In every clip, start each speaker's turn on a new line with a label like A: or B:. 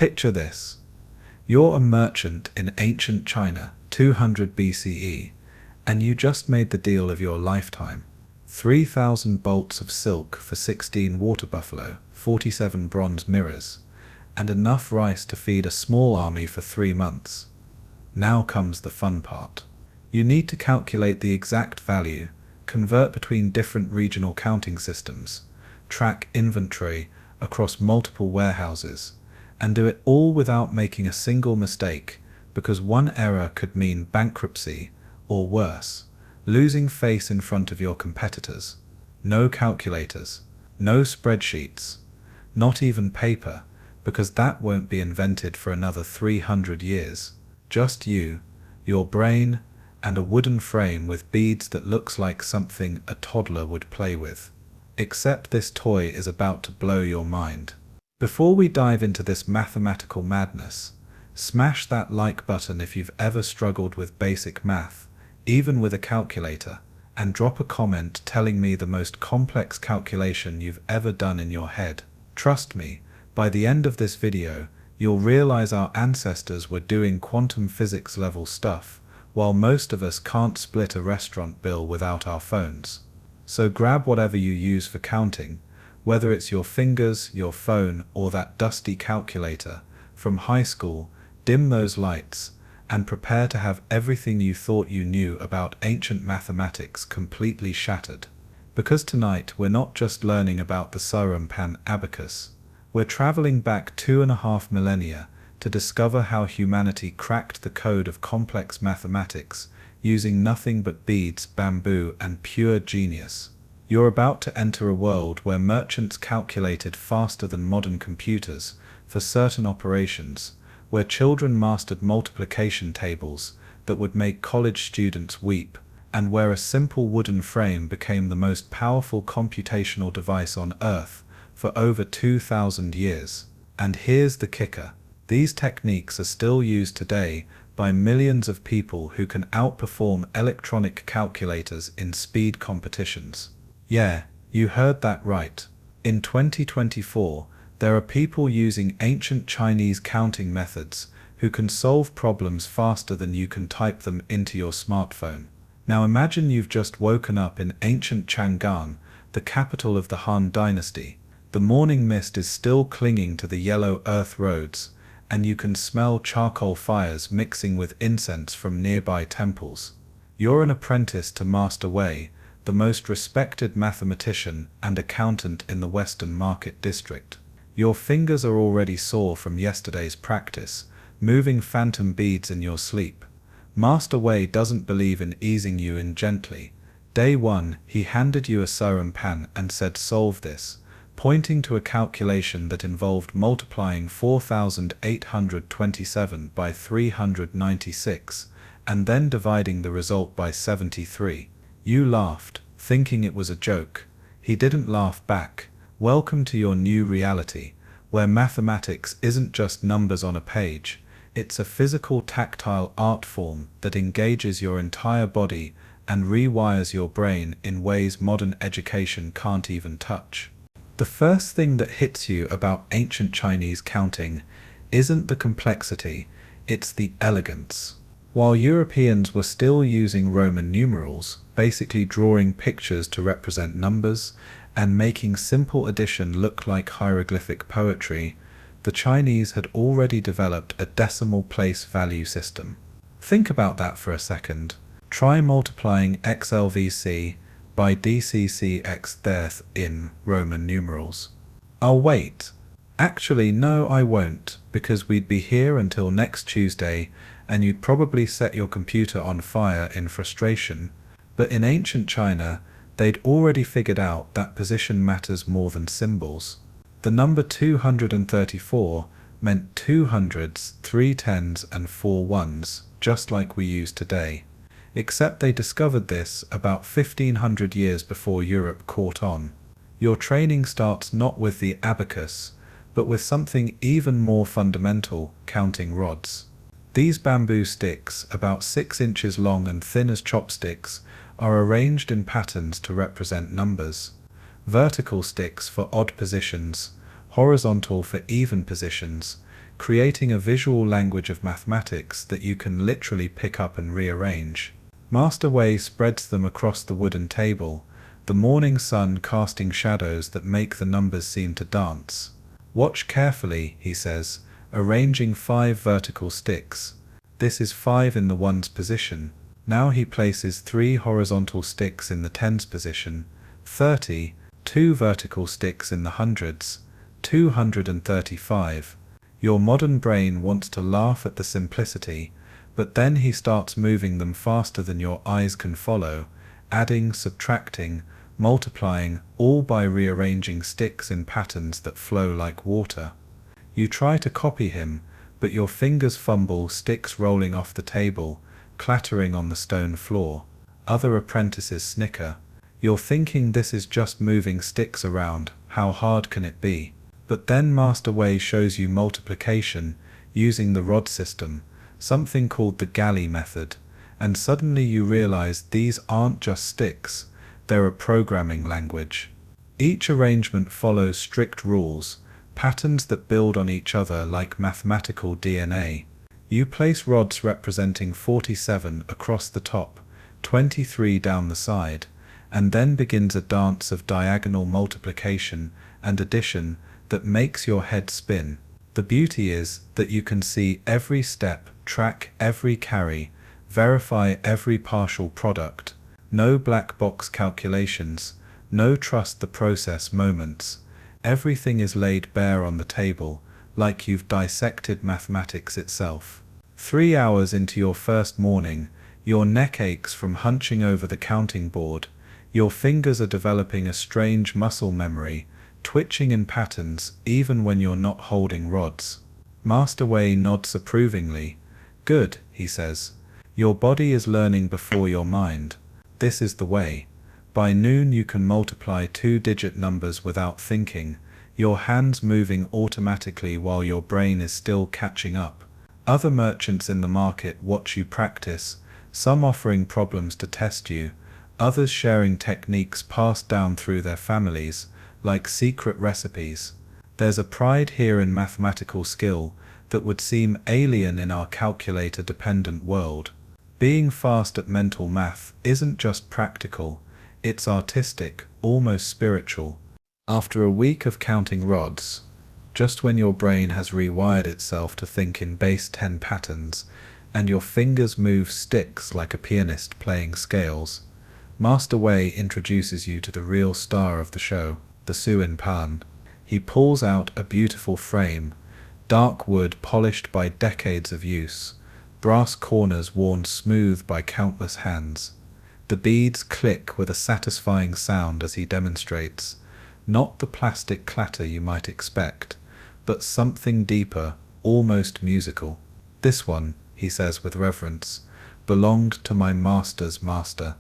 A: Picture this. You're a merchant in ancient China, 200 BCE, and you just made the deal of your lifetime. 3,000 bolts of silk for 16 water buffalo, 47 bronze mirrors, and enough rice to feed a small army for 3 months. Now comes the fun part. You need to calculate the exact value, convert between different regional counting systems, track inventory across multiple warehouses, and do it all without making a single mistake, because one error could mean bankruptcy, or worse, losing face in front of your competitors. No calculators, no spreadsheets, not even paper, because that won't be invented for another 300 years. Just you, your brain, and a wooden frame with beads that looks like something a toddler would play with. Except this toy is about to blow your mind. Before we dive into this mathematical madness, smash that like button if you've ever struggled with basic math, even with a calculator, and drop a comment telling me the most complex calculation you've ever done in your head. Trust me, by the end of this video, you'll realize our ancestors were doing quantum physics level stuff, while most of us can't split a restaurant bill without our phones. So grab whatever you use for counting, whether it's your fingers, your phone, or that dusty calculator from high school, dim those lights, and prepare to have everything you thought you knew about ancient mathematics completely shattered. Because tonight we're not just learning about the Suanpan Abacus, we're traveling back 2.5 millennia to discover how humanity cracked the code of complex mathematics using nothing but beads, bamboo, and pure genius. You're about to enter a world where merchants calculated faster than modern computers for certain operations, where children mastered multiplication tables that would make college students weep, and where a simple wooden frame became the most powerful computational device on Earth for over 2,000 years. And here's the kicker. These techniques are still used today by millions of people who can outperform electronic calculators in speed competitions. Yeah, you heard that right. In 2024, there are people using ancient Chinese counting methods who can solve problems faster than you can type them into your smartphone. Now imagine you've just woken up in ancient Chang'an, the capital of the Han Dynasty. The morning mist is still clinging to the yellow earth roads, and you can smell charcoal fires mixing with incense from nearby temples. You're an apprentice to Master Wei, the most respected mathematician and accountant in the Western Market District. Your fingers are already sore from yesterday's practice, moving phantom beads in your sleep. Master Wei doesn't believe in easing you in gently. Day 1, he handed you a Suanpan and said, "Solve this," pointing to a calculation that involved multiplying 4,827 by 396, and then dividing the result by 73. You laughed, thinking it was a joke. He didn't laugh back. Welcome to your new reality, where mathematics isn't just numbers on a page. It's a physical, tactile art form that engages your entire body and rewires your brain in ways modern education can't even touch. The first thing that hits you about ancient Chinese counting isn't the complexity, it's the elegance. While Europeans were still using Roman numerals, basically drawing pictures to represent numbers and making simple addition look like hieroglyphic poetry, the Chinese had already developed a decimal place value system. Think about that for a second. Try multiplying XLVC by DCCX in Roman numerals. I'll wait. Actually, no, I won't, because we'd be here until next Tuesday and you'd probably set your computer on fire in frustration. But in ancient China, they'd already figured out that position matters more than symbols. The number 234 meant 2 hundreds, 3 tens, and 4 ones, just like we use today. Except they discovered this about 1,500 years before Europe caught on. Your training starts not with the abacus, but with something even more fundamental, counting rods. These bamboo sticks, about 6 inches long and thin as chopsticks, are arranged in patterns to represent numbers. Vertical sticks for odd positions, horizontal for even positions, creating a visual language of mathematics that you can literally pick up and rearrange. Master Wei spreads them across the wooden table, the morning sun casting shadows that make the numbers seem to dance. Watch carefully, he says, arranging 5 vertical sticks. This is 5 in the ones position. Now he places 3 horizontal sticks in the tens position, 30, 2 vertical sticks in the hundreds, 235. Your modern brain wants to laugh at the simplicity, but then he starts moving them faster than your eyes can follow, adding, subtracting, multiplying, all by rearranging sticks in patterns that flow like water. You try to copy him, but your fingers fumble, sticks rolling off the table, clattering on the stone floor. Other apprentices snicker. You're thinking this is just moving sticks around, how hard can it be? But then Master Wei shows you multiplication, using the rod system, something called the galley method, and suddenly you realize these aren't just sticks, they're a programming language. Each arrangement follows strict rules, patterns that build on each other like mathematical DNA. You place rods representing 47 across the top, 23 down the side, and then begins a dance of diagonal multiplication and addition that makes your head spin. The beauty is that you can see every step, track every carry, verify every partial product. No black box calculations, no trust the process moments. Everything is laid bare on the table, like you've dissected mathematics itself. 3 hours into your first morning, your neck aches from hunching over the counting board. Your fingers are developing a strange muscle memory, twitching in patterns even when you're not holding rods. Master Wei nods approvingly. Good, he says. Your body is learning before your mind. This is the way. By noon you can multiply 2-digit numbers without thinking, your hands moving automatically while your brain is still catching up. Other merchants in the market watch you practice, some offering problems to test you, others sharing techniques passed down through their families, like secret recipes. There's a pride here in mathematical skill that would seem alien in our calculator-dependent world. Being fast at mental math isn't just practical, it's artistic, almost spiritual. After a week of counting rods, just when your brain has rewired itself to think in base 10 patterns, and your fingers move sticks like a pianist playing scales, Master Wei introduces you to the real star of the show, the Suanpan. He pulls out a beautiful frame, dark wood polished by decades of use, brass corners worn smooth by countless hands. The beads click with a satisfying sound as he demonstrates, not the plastic clatter you might expect, but something deeper, almost musical. This one, he says with reverence, belonged to my master's master.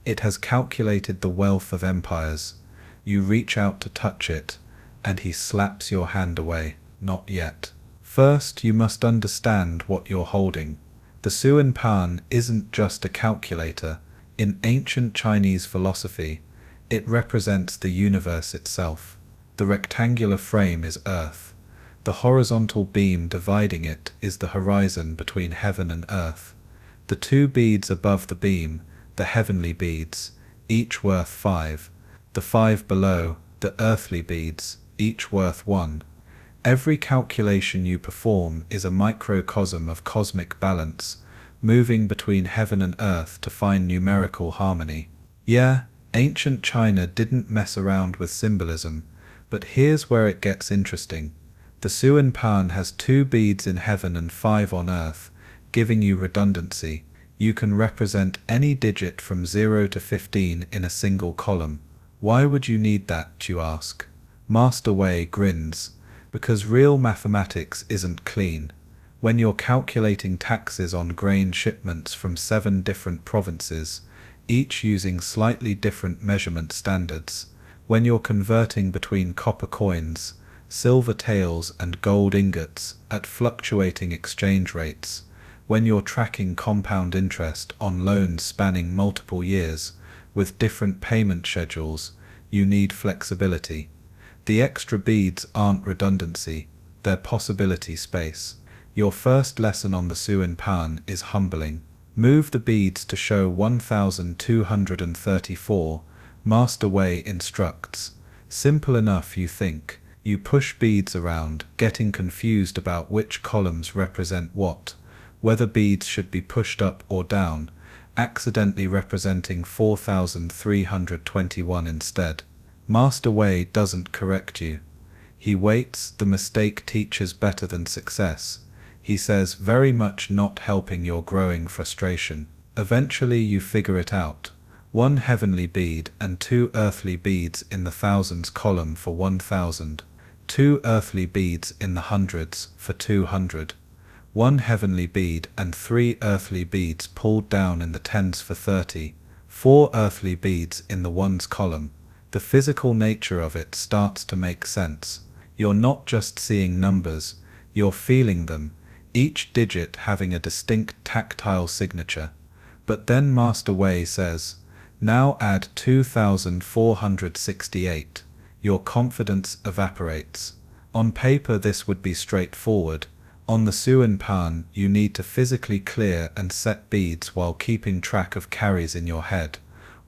A: It has calculated the wealth of empires. You reach out to touch it, and he slaps your hand away. Not yet. First, you must understand what you're holding. The Suanpan isn't just a calculator. In ancient Chinese philosophy, it represents the universe itself. The rectangular frame is Earth. The horizontal beam dividing it is the horizon between heaven and earth. The 2 beads above the beam, the heavenly beads, each worth 5. The 5 below, the earthly beads, each worth 1. Every calculation you perform is a microcosm of cosmic balance, moving between heaven and earth to find numerical harmony. Yeah, ancient China didn't mess around with symbolism, but here's where it gets interesting. The Suanpan has 2 beads in heaven and 5 on earth, giving you redundancy. You can represent any digit from 0 to 15 in a single column. Why would you need that, you ask? Master Wei grins. Because real mathematics isn't clean. When you're calculating taxes on grain shipments from 7 different provinces, each using slightly different measurement standards, when you're converting between copper coins, silver taels and gold ingots at fluctuating exchange rates, when you're tracking compound interest on loans spanning multiple years, with different payment schedules, you need flexibility. The extra beads aren't redundancy, their possibility space. Your first lesson on the Suanpan is humbling. Move the beads to show 1234. Master Wei instructs. Simple enough, you think. You push beads around, getting confused about which columns represent what, whether beads should be pushed up or down, accidentally representing 4321 instead. Master Wei doesn't correct you. He waits. The mistake teaches better than success. He says, very much not helping your growing frustration. Eventually you figure it out. 1 heavenly bead and 2 earthly beads in the thousands column for 1000. 2 earthly beads in the hundreds for 200. 1 heavenly bead and 3 earthly beads pulled down in the tens for 30. 4 earthly beads in the ones column. The physical nature of it starts to make sense. You're not just seeing numbers, you're feeling them, each digit having a distinct tactile signature. But then Master Wei says, now add 2468. Your confidence evaporates. On paper this would be straightforward. On the Suanpan you need to physically clear and set beads while keeping track of carries in your head,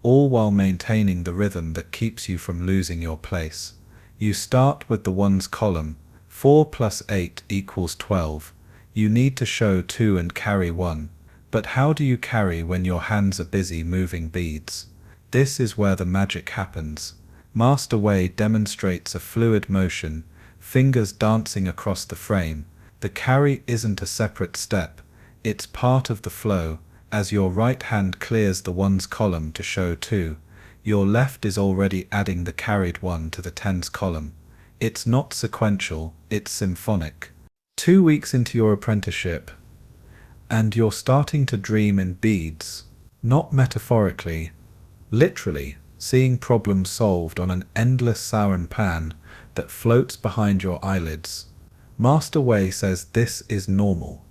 A: all while maintaining the rhythm that keeps you from losing your place. You start with the ones column. 4 plus 8 equals 12. You need to show 2 and carry 1. But how do you carry when your hands are busy moving beads? This is where the magic happens. Master Wei demonstrates a fluid motion, fingers dancing across the frame. The carry isn't a separate step, it's part of the flow. As your right hand clears the ones column to show 2, your left is already adding the carried 1 to the tens column. It's not sequential, it's symphonic. 2 weeks into your apprenticeship, and you're starting to dream in beads. Not metaphorically, literally, seeing problems solved on an endless Suanpan that floats behind your eyelids. Master Wei says this is normal,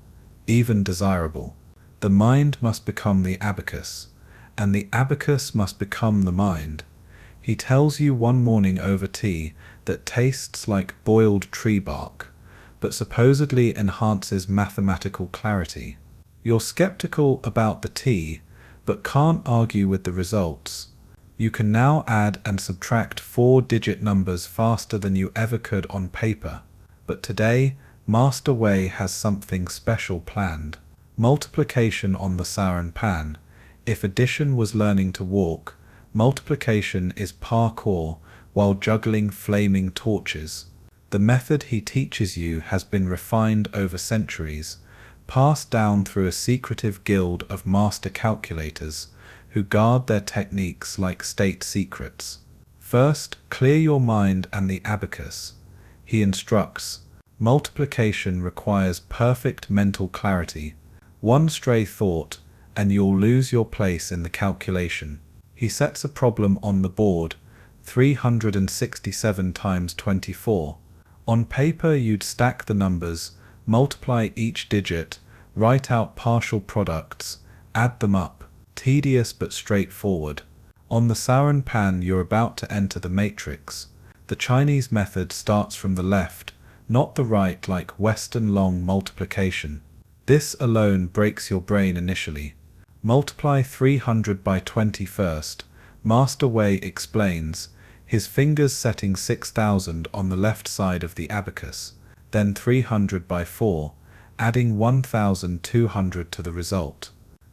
A: even desirable. The mind must become the abacus, and the abacus must become the mind. He tells you one morning over tea that tastes like boiled tree bark, but supposedly enhances mathematical clarity. You're skeptical about the tea, but can't argue with the results. You can now add and subtract 4-digit numbers faster than you ever could on paper. But today, Master Wei has something special planned. Multiplication on the Suanpan. If addition was learning to walk, multiplication is parkour while juggling flaming torches. The method he teaches you has been refined over centuries, passed down through a secretive guild of master calculators who guard their techniques like state secrets. First, clear your mind and the abacus. He instructs, multiplication requires perfect mental clarity. One stray thought, and you'll lose your place in the calculation. He sets a problem on the board, 367 times 24. On paper you'd stack the numbers, multiply each digit, write out partial products, add them up. Tedious but straightforward. On the Suanpan you're about to enter the matrix. The Chinese method starts from the left, not the right like Western long multiplication. This alone breaks your brain initially. Multiply 300 by 20 first. Master Wei explains, his fingers setting 6000 on the left side of the abacus, then 300 by 4, adding 1200 to the result.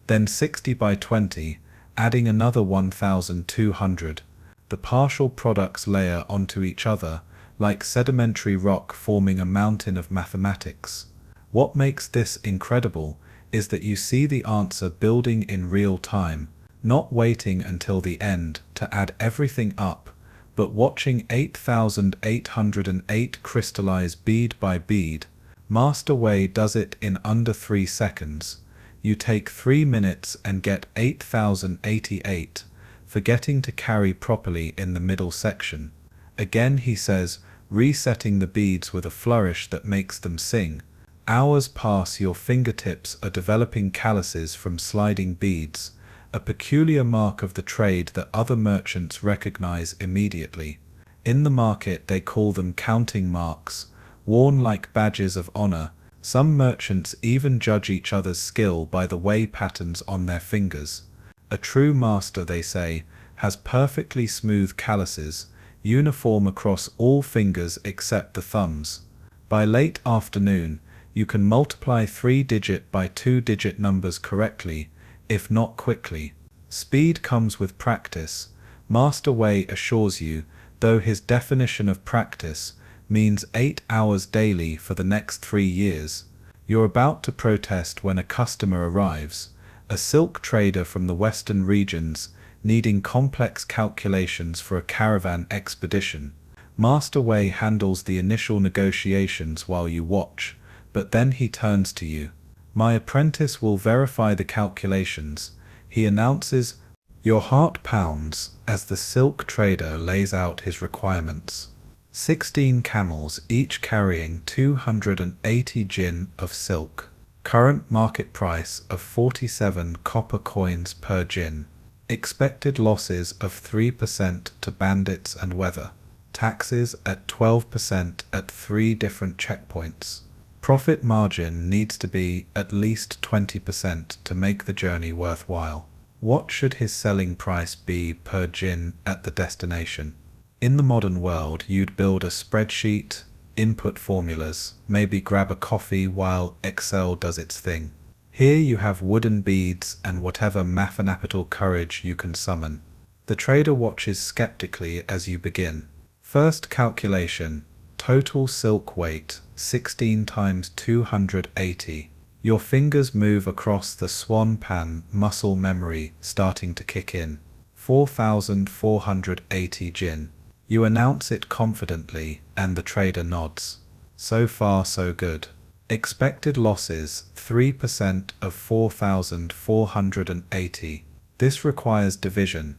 A: Then 60 by 20, adding another 1200. The partial products layer onto each other, like sedimentary rock forming a mountain of mathematics. What makes this incredible is that you see the answer building in real time, not waiting until the end to add everything up, but watching 8808 crystallize bead by bead. Master Wei does it in under 3 seconds. You take 3 minutes and get 8088, forgetting to carry properly in the middle section. Again he says, resetting the beads with a flourish that makes them sing. Hours pass, your fingertips are developing calluses from sliding beads, a peculiar mark of the trade that other merchants recognize immediately. In the market they call them counting marks. worn like badges of honor. Some merchants even judge each other's skill by the way patterns on their fingers. A true master, they say, has perfectly smooth calluses, uniform across all fingers except the thumbs. By late afternoon, you can multiply 3-digit by 2-digit numbers correctly, if not quickly. Speed comes with practice, Master Wei assures you, though his definition of practice means 8 hours daily for the next 3 years. You're about to protest when a customer arrives, a silk trader from the western regions, needing complex calculations for a caravan expedition. Master Wei handles the initial negotiations while you watch, but then he turns to you. My apprentice will verify the calculations, he announces. Your heart pounds as the silk trader lays out his requirements. 16 camels, each carrying 280 jin of silk. Current market price of 47 copper coins per jin. Expected losses of 3% to bandits and weather. Taxes at 12% at 3 different checkpoints. Profit margin needs to be at least 20% to make the journey worthwhile. What should his selling price be per jin at the destination? In the modern world, you'd build a spreadsheet, input formulas, maybe grab a coffee while Excel does its thing. Here you have wooden beads and whatever mathematical courage you can summon. The trader watches skeptically as you begin. First calculation, total silk weight, 16 times 280. Your fingers move across the Suanpan, muscle memory starting to kick in. 4,480 jin. You announce it confidently, and the trader nods. So far so good. Expected losses, 3% of 4,480. This requires division,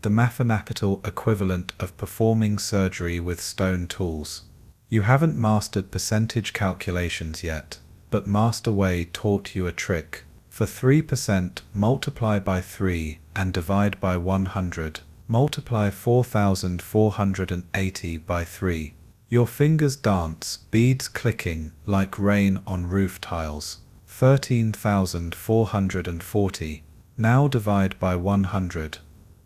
A: the mathematical equivalent of performing surgery with stone tools. You haven't mastered percentage calculations yet, but Master Wei taught you a trick. For 3%, multiply by 3 and divide by 100. Multiply 4,480 by 3. Your fingers dance, beads clicking like rain on roof tiles. 13,440. Now divide by 100,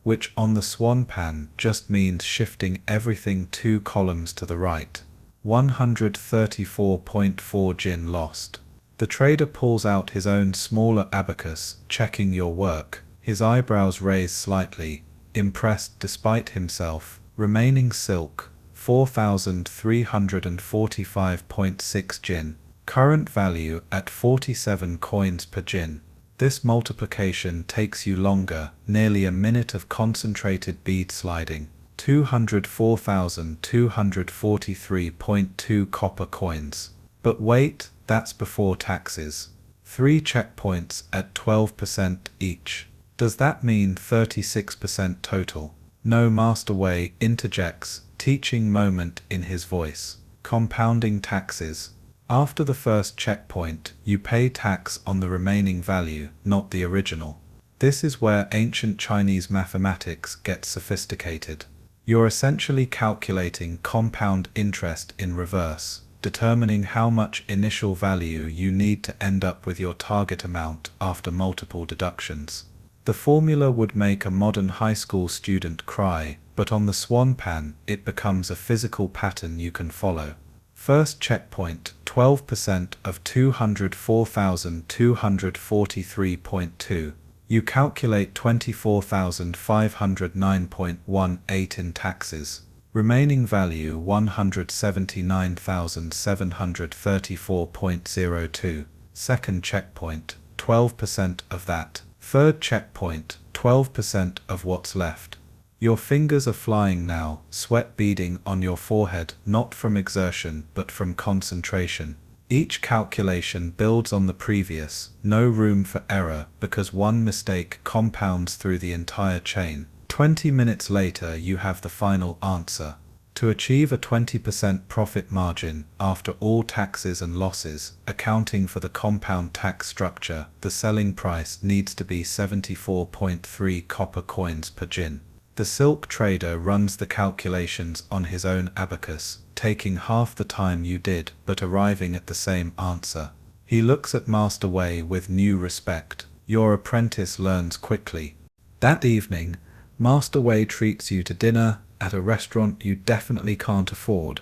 A: which on the Suanpan just means shifting everything 2 columns to the right. 134.4 jin lost. The trader pulls out his own smaller abacus, checking your work. His eyebrows raise slightly, impressed despite himself. Remaining silk, 4,345.6 jin. Current value at 47 coins per jin. This multiplication takes you longer, nearly a minute of concentrated bead sliding. 204,243.2 copper coins. But wait, that's before taxes. 3 checkpoints at 12% each. Does that mean 36% total? No, Master Wei interjects, teaching moment in his voice. Compounding taxes. After the first checkpoint, you pay tax on the remaining value, not the original. This is where ancient Chinese mathematics gets sophisticated. You're essentially calculating compound interest in reverse, determining how much initial value you need to end up with your target amount after multiple deductions. The formula would make a modern high school student cry, but on the Suanpan, it becomes a physical pattern you can follow. First checkpoint, 12% of 204,243.2. You calculate 24,509.18 in taxes. Remaining value 179,734.02. Second checkpoint, 12% of that. Third checkpoint, 12% of what's left. Your fingers are flying now, sweat beading on your forehead, not from exertion but from concentration. Each calculation builds on the previous, no room for error because one mistake compounds through the entire chain. 20 minutes later you have the final answer. To achieve a 20% profit margin after all taxes and losses, accounting for the compound tax structure, the selling price needs to be 74.3 copper coins per jin. The silk trader runs the calculations on his own abacus, taking half the time you did, but arriving at the same answer. He looks at Master Wei with new respect. Your apprentice learns quickly. That evening, Master Wei treats you to dinner at a restaurant you definitely can't afford,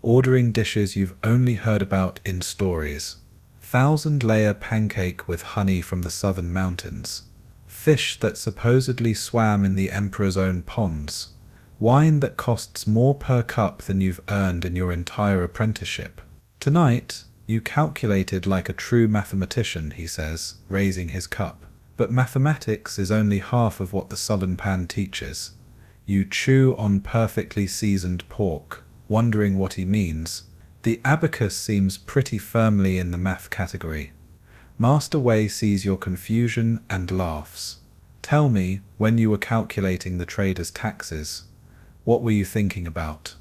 A: ordering dishes you've only heard about in stories. 1,000-layer pancake with honey from the southern mountains. Fish that supposedly swam in the emperor's own ponds. Wine that costs more per cup than you've earned in your entire apprenticeship. Tonight, you calculated like a true mathematician, he says, raising his cup. But mathematics is only half of what the Suanpan teaches. You chew on perfectly seasoned pork, wondering what he means. The abacus seems pretty firmly in the math category. Master Wei sees your confusion and laughs. Tell me, when you were calculating the trader's taxes, what were you thinking about?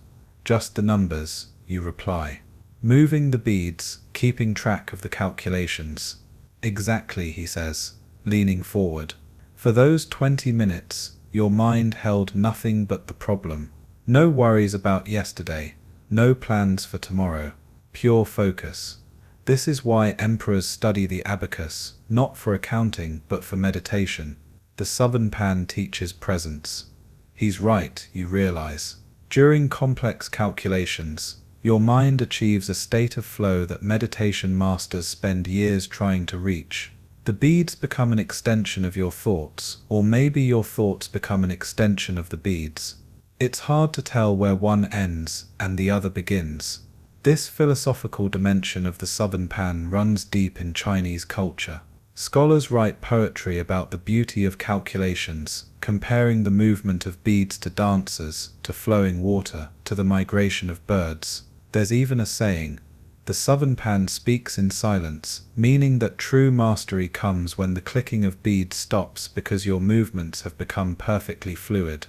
A: Just the numbers, you reply. Moving the beads, keeping track of the calculations. Exactly, he says, leaning forward. For those 20 minutes, your mind held nothing but the problem. No worries about yesterday, no plans for tomorrow. Pure focus. This is why emperors study the abacus, not for accounting but for meditation. The Suanpan teaches presence. He's right, you realize. During complex calculations, your mind achieves a state of flow that meditation masters spend years trying to reach. The beads become an extension of your thoughts, or maybe your thoughts become an extension of the beads. It's hard to tell where one ends and the other begins. This philosophical dimension of the Suanpan runs deep in Chinese culture. Scholars write poetry about the beauty of calculations, comparing the movement of beads to dancers, to flowing water, to the migration of birds. There's even a saying, the Suanpan speaks in silence, meaning that true mastery comes when the clicking of beads stops because your movements have become perfectly fluid.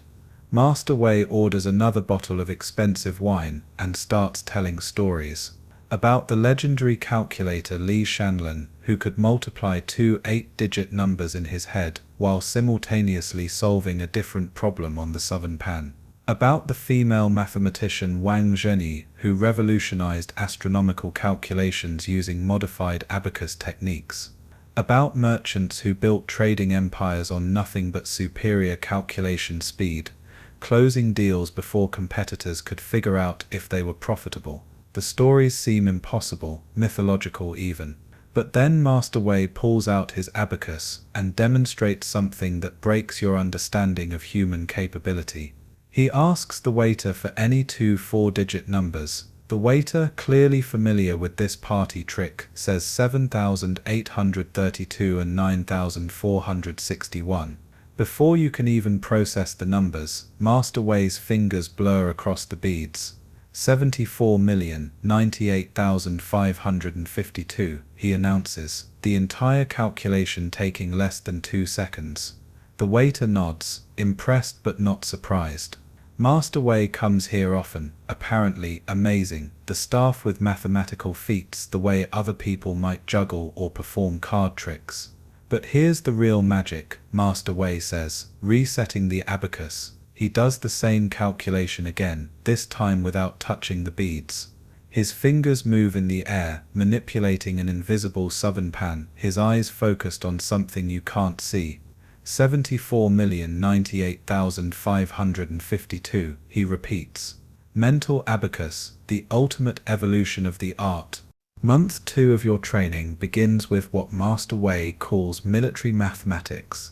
A: Master Wei orders another bottle of expensive wine and starts telling stories about the legendary calculator Li Shanlin, who could multiply two 8-digit numbers in his head while simultaneously solving a different problem on the Suanpan. About the female mathematician Wang Zhenyi, who revolutionized astronomical calculations using modified abacus techniques. About merchants who built trading empires on nothing but superior calculation speed, closing deals before competitors could figure out if they were profitable. The stories seem impossible, mythological even. But then Master Wei pulls out his abacus and demonstrates something that breaks your understanding of human capability. He asks the waiter for any two 4-digit numbers. The waiter, clearly familiar with this party trick, says 7,832 and 9,461. Before you can even process the numbers, Master Wei's fingers blur across the beads. 74,098,552, he announces, the entire calculation taking less than 2 seconds. The waiter nods, impressed but not surprised. Master Wei comes here often, apparently amazing, the staff with mathematical feats the way other people might juggle or perform card tricks. But here's the real magic, Master Wei says, resetting the abacus. He does the same calculation again, this time without touching the beads. His fingers move in the air, manipulating an invisible Suanpan, his eyes focused on something you can't see. 74,098,552, he repeats. Mental abacus, the ultimate evolution of the art. Month 2 of your training begins with what Master Wei calls military mathematics,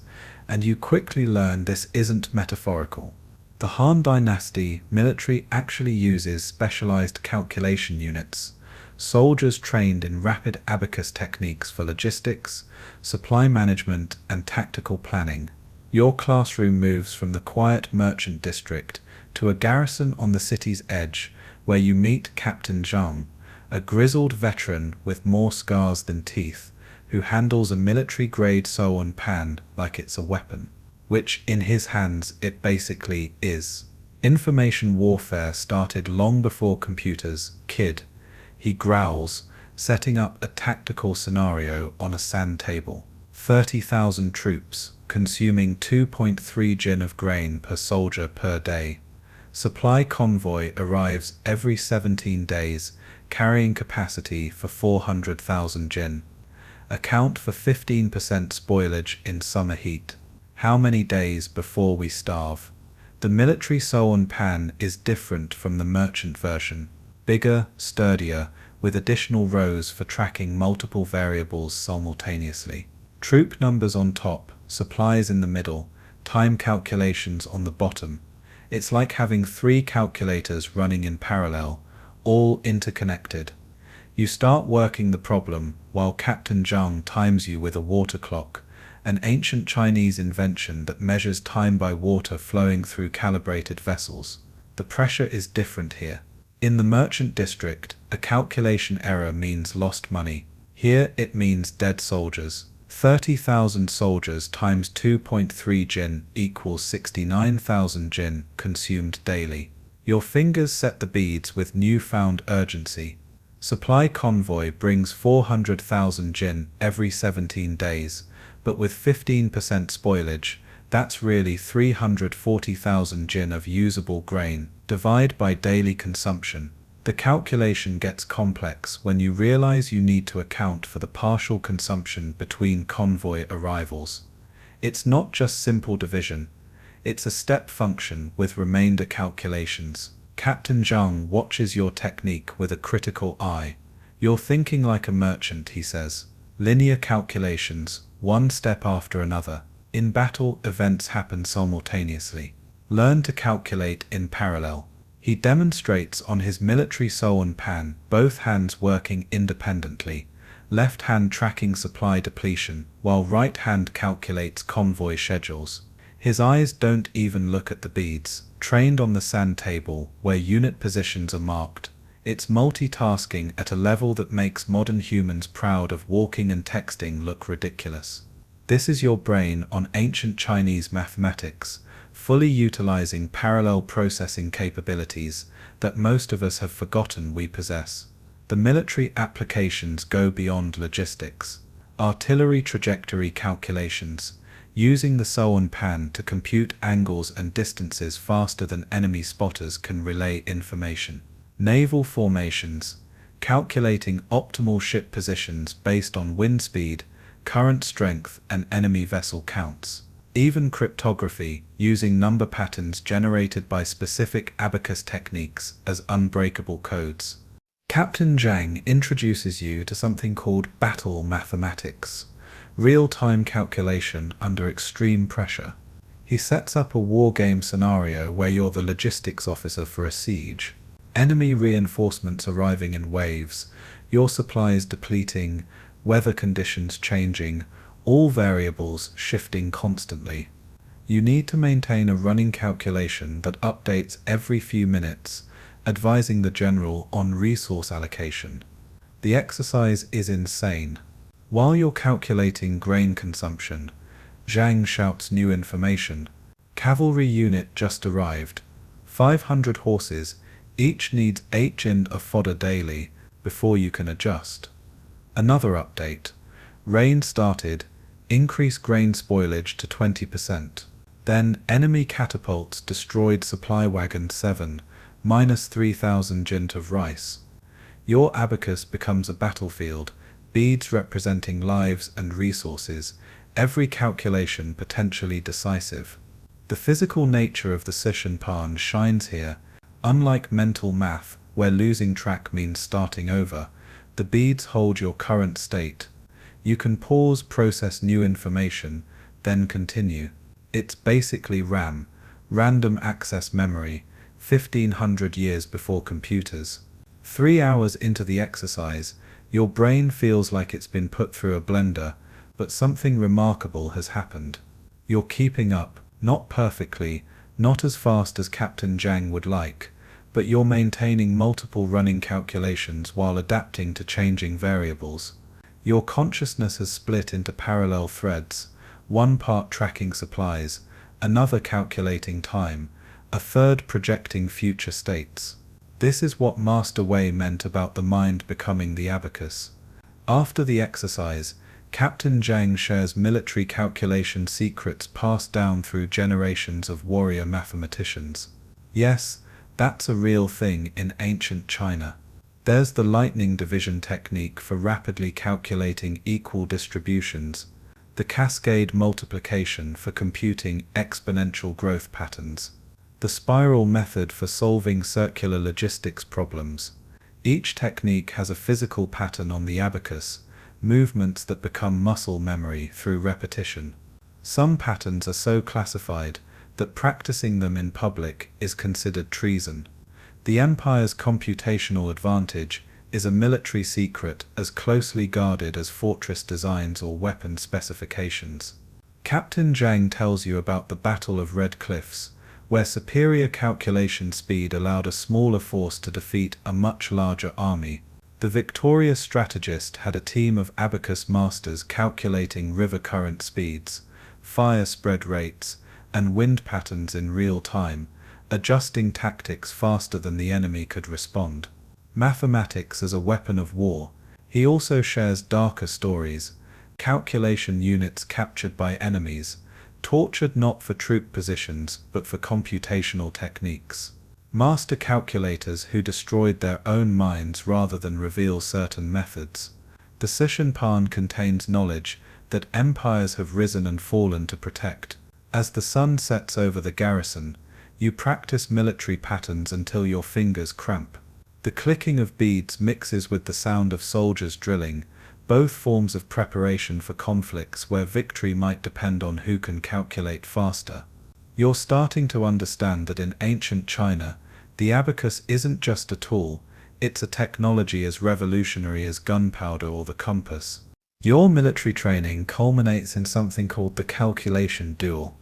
A: and you quickly learn this isn't metaphorical. The Han Dynasty military actually uses specialized calculation units, soldiers trained in rapid abacus techniques for logistics, supply management, and tactical planning. Your classroom moves from the quiet merchant district to a garrison on the city's edge, where you meet Captain Zhang, a grizzled veteran with more scars than teeth, who handles a military-grade Suanpan like it's a weapon, which in his hands it basically is. Information warfare started long before computers, kid, he growls, setting up a tactical scenario on a sand table. 30,000 troops, consuming 2.3 jin of grain per soldier per day. Supply convoy arrives every 17 days, carrying capacity for 400,000 jin. Account for 15% spoilage in summer heat. How many days before we starve? The military Suanpan is different from the merchant version. Bigger, sturdier, with additional rows for tracking multiple variables simultaneously. Troop numbers on top, supplies in the middle, time calculations on the bottom. It's like having 3 calculators running in parallel, all interconnected. You start working the problem while Captain Zhang times you with a water clock, an ancient Chinese invention that measures time by water flowing through calibrated vessels. The pressure is different here. In the merchant district, a calculation error means lost money. Here it means dead soldiers. 30,000 soldiers times 2.3 jin equals 69,000 jin consumed daily. Your fingers set the beads with newfound urgency. Supply convoy brings 400,000 jin every 17 days, but with 15% spoilage, that's really 340,000 jin of usable grain. Divide by daily consumption. The calculation gets complex when you realize you need to account for the partial consumption between convoy arrivals. It's not just simple division, it's a step function with remainder calculations. Captain Zhang watches your technique with a critical eye. You're thinking like a merchant, he says. Linear calculations, one step after another. In battle, events happen simultaneously. Learn to calculate in parallel. He demonstrates on his military Suanpan, both hands working independently, left hand tracking supply depletion, while right hand calculates convoy schedules. His eyes don't even look at the beads, trained on the sand table where unit positions are marked. It's multitasking at a level that makes modern humans proud of walking and texting look ridiculous. This is your brain on ancient Chinese mathematics, fully utilizing parallel processing capabilities that most of us have forgotten we possess. The military applications go beyond logistics. Artillery trajectory calculations, using the Suanpan to compute angles and distances faster than enemy spotters can relay information. Naval formations, calculating optimal ship positions based on wind speed, current strength, and enemy vessel counts. Even cryptography, using number patterns generated by specific Abacus techniques as unbreakable codes. Captain Zhang introduces you to something called battle mathematics, real-time calculation under extreme pressure. He sets up a wargame scenario where you're the logistics officer for a siege. Enemy reinforcements arriving in waves, your supplies depleting, weather conditions changing, all variables shifting constantly. You need to maintain a running calculation that updates every few minutes, advising the general on resource allocation. The exercise is insane. While you're calculating grain consumption, Zhang shouts new information. Cavalry unit just arrived. 500 horses, each needs 8 jin of fodder daily before you can adjust. Another update. Rain started. Increase grain spoilage to 20%. Then enemy catapults destroyed supply wagon 7, minus 3,000 jint of rice. Your abacus becomes a battlefield, beads representing lives and resources, every calculation potentially decisive. The physical nature of the Zhusuan shines here. Unlike mental math, where losing track means starting over, the beads hold your current state. You can pause, process new information, then continue. It's basically RAM, random access memory, 1500 years before computers. 3 hours into the exercise, your brain feels like it's been put through a blender, but something remarkable has happened. You're keeping up, not perfectly, not as fast as Captain Zhang would like, but you're maintaining multiple running calculations while adapting to changing variables. Your consciousness has split into parallel threads, one part tracking supplies, another calculating time, a third projecting future states. This is what Master Wei meant about the mind becoming the abacus. After the exercise, Captain Zhang shares military calculation secrets passed down through generations of warrior mathematicians. Yes, that's a real thing in ancient China. There's the lightning division technique for rapidly calculating equal distributions, the cascade multiplication for computing exponential growth patterns, the spiral method for solving circular logistics problems. Each technique has a physical pattern on the abacus, movements that become muscle memory through repetition. Some patterns are so classified that practicing them in public is considered treason. The empire's computational advantage is a military secret as closely guarded as fortress designs or weapon specifications. Captain Zhang tells you about the Battle of Red Cliffs, where superior calculation speed allowed a smaller force to defeat a much larger army. The victorious strategist had a team of abacus masters calculating river current speeds, fire spread rates, and wind patterns in real time, adjusting tactics faster than the enemy could respond. Mathematics as a weapon of war. He also shares darker stories, calculation units captured by enemies, tortured not for troop positions but for computational techniques. Master calculators who destroyed their own minds rather than reveal certain methods. The Suanpan contains knowledge that empires have risen and fallen to protect. As the sun sets over the garrison, you practice military patterns until your fingers cramp. The clicking of beads mixes with the sound of soldiers drilling, both forms of preparation for conflicts where victory might depend on who can calculate faster. You're starting to understand that in ancient China, the abacus isn't just a tool, it's a technology as revolutionary as gunpowder or the compass. Your military training culminates in something called the calculation duel.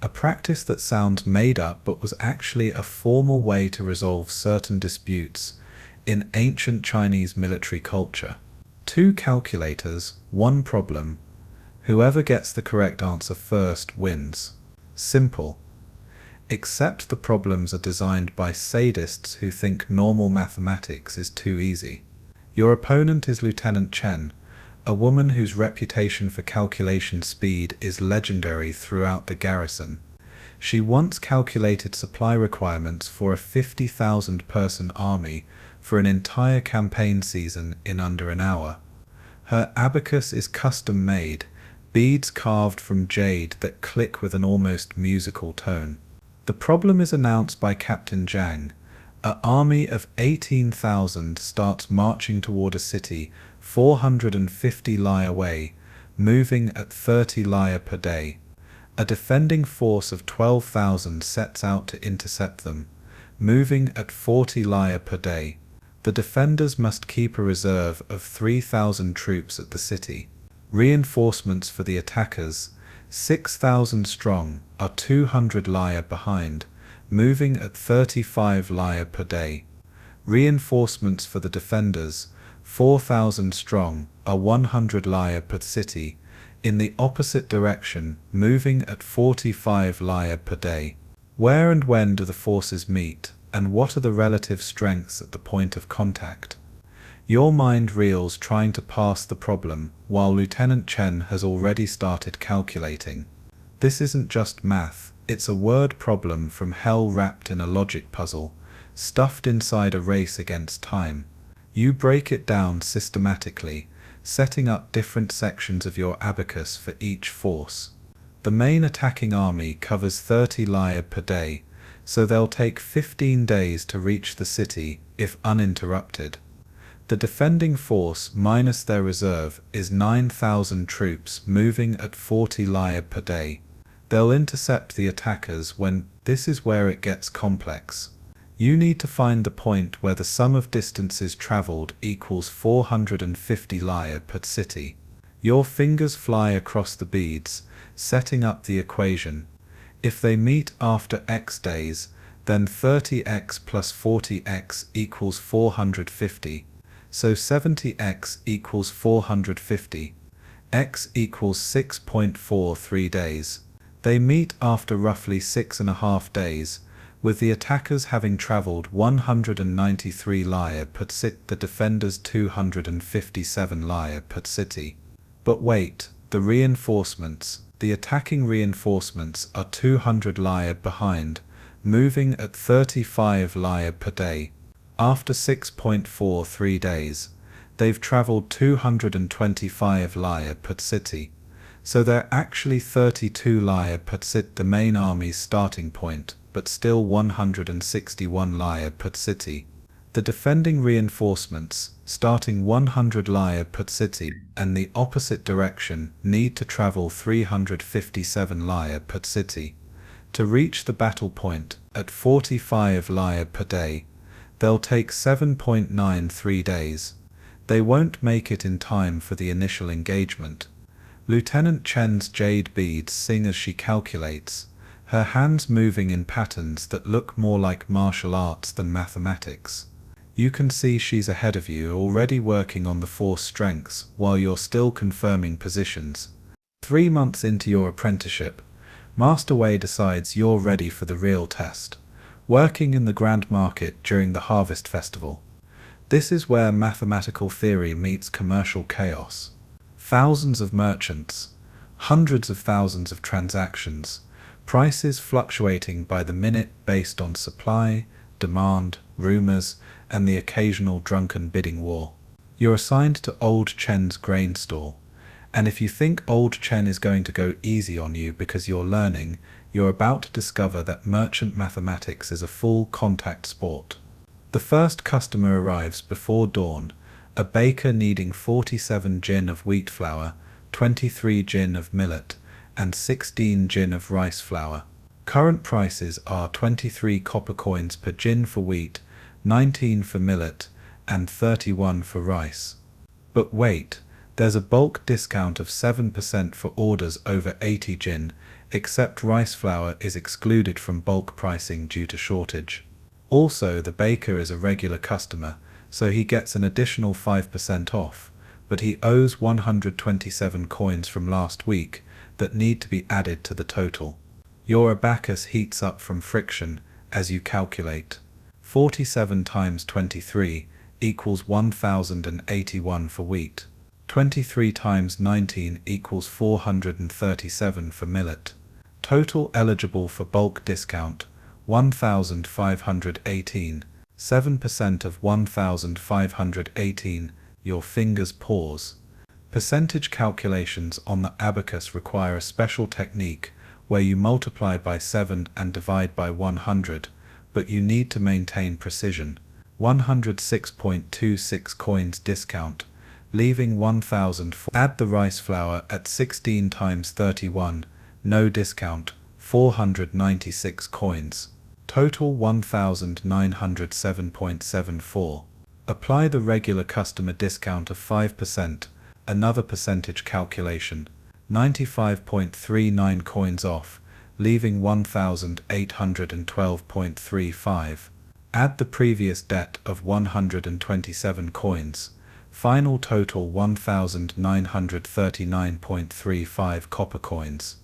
A: A practice that sounds made up but was actually a formal way to resolve certain disputes in ancient Chinese military culture. 2 calculators, 1 problem. Whoever gets the correct answer first wins. Simple. Except the problems are designed by sadists who think normal mathematics is too easy. Your opponent is Lieutenant Chen, a woman whose reputation for calculation speed is legendary throughout the garrison. She once calculated supply requirements for a 50,000-person army for an entire campaign season in under an hour. Her abacus is custom-made, beads carved from jade that click with an almost musical tone. The problem is announced by Captain Zhang. An army of 18,000 starts marching toward a city 450 li away, moving at 30 li per day. A defending force of 12,000 sets out to intercept them, moving at 40 li per day. The defenders must keep a reserve of 3,000 troops at the city. Reinforcements for the attackers, 6,000 strong, are 200 li behind, moving at 35 li per day. Reinforcements for the defenders, 4,000 strong, are 100 li per city, in the opposite direction, moving at 45 li per day. Where and when do the forces meet, and what are the relative strengths at the point of contact? Your mind reels trying to pass the problem, while Lieutenant Chen has already started calculating. This isn't just math, it's a word problem from hell wrapped in a logic puzzle, stuffed inside a race against time. You break it down systematically, setting up different sections of your abacus for each force. The main attacking army covers 30 li per day, so they'll take 15 days to reach the city, if uninterrupted. The defending force minus their reserve is 9,000 troops moving at 40 li per day. They'll intercept the attackers when this is where it gets complex. You need to find the point where the sum of distances traveled equals 450 li per city. Your fingers fly across the beads, setting up the equation. If they meet after x days, then 30x plus 40x equals 450. So 70x equals 450. X equals 6.43 days. They meet after roughly 6.5 days, with the attackers having travelled 193 li per city, the defenders 257 li per city. But wait, the reinforcements, the attacking reinforcements are 200 lyab behind, moving at 35 lyab per day. After 6.43 days, they've traveled 225 lyab per city. So they're actually 32 lyab per city, the main army's starting point, but still 161 lyab per city. The defending reinforcements, starting 100 lyab per city and the opposite direction, need to travel 357 lyab per city. To reach the battle point, at 45 lyab per day, they'll take 7.93 days. They won't make it in time for the initial engagement. Lieutenant Chen's jade beads sing as she calculates, her hands moving in patterns that look more like martial arts than mathematics. You can see she's ahead of you, already working on the force strengths while you're still confirming positions. 3 months into your apprenticeship, Master Wei decides you're ready for the real test, working in the Grand Market during the Harvest Festival. This is where mathematical theory meets commercial chaos. Thousands of merchants, hundreds of thousands of transactions, prices fluctuating by the minute based on supply, demand, rumors, and the occasional drunken bidding war. You're assigned to Old Chen's grain stall, and if you think Old Chen is going to go easy on you because you're learning, you're about to discover that merchant mathematics is a full contact sport. The first customer arrives before dawn, a baker needing 47 jin of wheat flour, 23 jin of millet, and 16 jin of rice flour. Current prices are 23 copper coins per jin for wheat, 19 for millet, and 31 for rice. But wait, there's a bulk discount of 7% for orders over 80 jin, except rice flour is excluded from bulk pricing due to shortage. Also, the baker is a regular customer, so he gets an additional 5% off, but he owes 127 coins from last week that need to be added to the total. Your abacus heats up from friction as you calculate. 47 times 23 equals 1081 for wheat. 23 times 19 equals 437 for millet. Total eligible for bulk discount, 1518. 7% of 1518, your fingers pause. Percentage calculations on the abacus require a special technique where you multiply by 7 and divide by 100, but you need to maintain precision. 106.26 coins discount, leaving 1004. Add the rice flour at 16 times 31, no discount, 496 coins. Total 1907.74. Apply the regular customer discount of 5%, another percentage calculation, 95.39 coins off, leaving 1812.35. Add the previous debt of 127 coins, final total 1939.35 copper coins.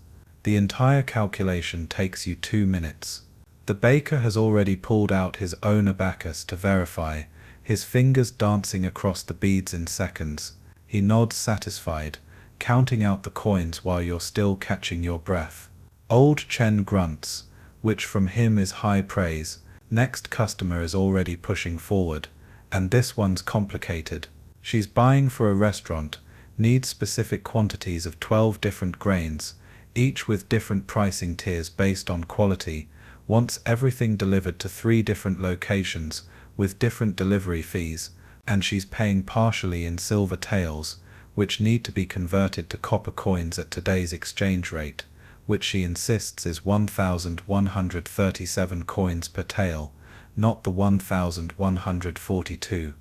A: The entire calculation takes you 2 minutes. The baker has already pulled out his own abacus to verify, his fingers dancing across the beads in seconds. He nods satisfied, counting out the coins while you're still catching your breath. Old Chen grunts, which from him is high praise. Next customer is already pushing forward, and this one's complicated. She's buying for a restaurant, needs specific quantities of 12 different grains, each with different pricing tiers based on quality, wants everything delivered to 3 different locations with different delivery fees, and she's paying partially in silver taels, which need to be converted to copper coins at today's exchange rate, which she insists is 1137 coins per tael, not the 1142.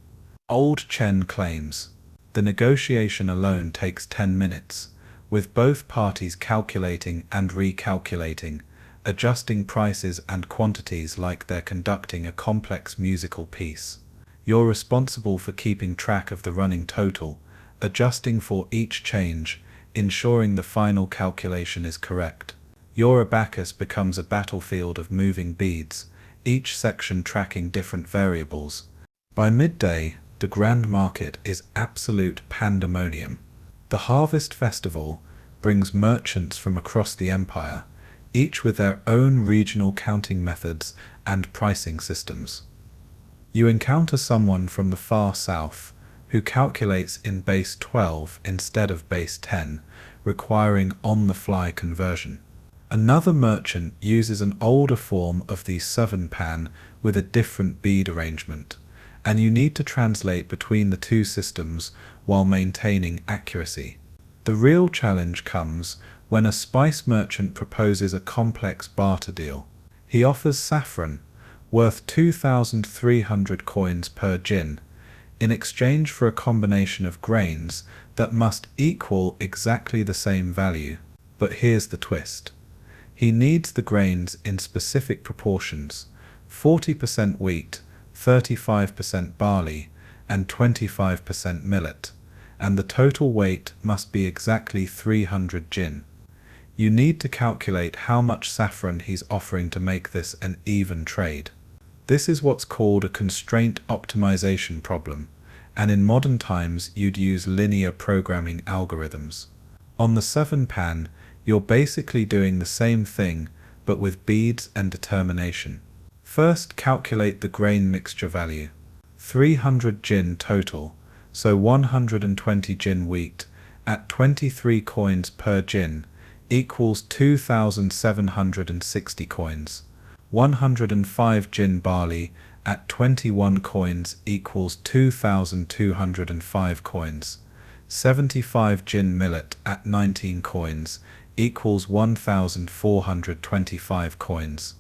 A: Old Chen claims. The negotiation alone takes 10 minutes, with both parties calculating and recalculating, adjusting prices and quantities like they're conducting a complex musical piece. You're responsible for keeping track of the running total, adjusting for each change, ensuring the final calculation is correct. Your abacus becomes a battlefield of moving beads, each section tracking different variables. By midday, the Grand Market is absolute pandemonium. The harvest festival brings merchants from across the empire, each with their own regional counting methods and pricing systems. You encounter someone from the far south who calculates in base 12 instead of base 10, requiring on-the-fly conversion. Another merchant uses an older form of the Suanpan with a different bead arrangement, and you need to translate between the two systems while maintaining accuracy. The real challenge comes when a spice merchant proposes a complex barter deal. He offers saffron, worth 2,300 coins per jin, in exchange for a combination of grains that must equal exactly the same value. But here's the twist. He needs the grains in specific proportions: 40% wheat, 35% barley, and 25% millet, and the total weight must be exactly 300 jin. You need to calculate how much saffron he's offering to make this an even trade. This is what's called a constraint optimization problem, and in modern times you'd use linear programming algorithms. On the Suanpan, you're basically doing the same thing, but with beads and determination. First, calculate the grain mixture value. 300 jin total, so 120 jin wheat, at 23 coins per jin, equals 2,760 coins. 105 jin barley at 21 coins equals 2,205 coins. 75 jin millet at 19 coins equals 1,425 coins.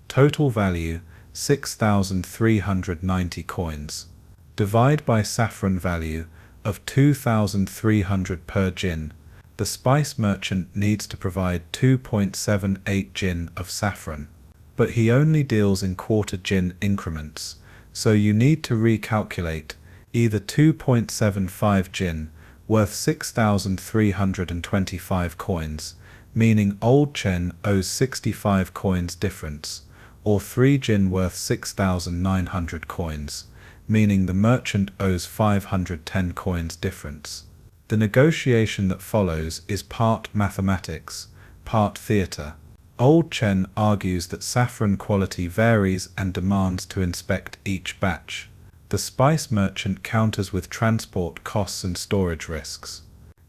A: Total value 6,390 coins. Divide by saffron value of 2,300 per jin. The spice merchant needs to provide 2.78 jin of saffron, but he only deals in quarter jin increments, so you need to recalculate either 2.75 jin, worth 6,325 coins, meaning old Chen owes 65 coins difference, or 3 jin worth 6,900 coins, meaning the merchant owes 510 coins difference. The negotiation that follows is part mathematics, part theatre. Old Chen argues that saffron quality varies and demands to inspect each batch. The spice merchant counters with transport costs and storage risks.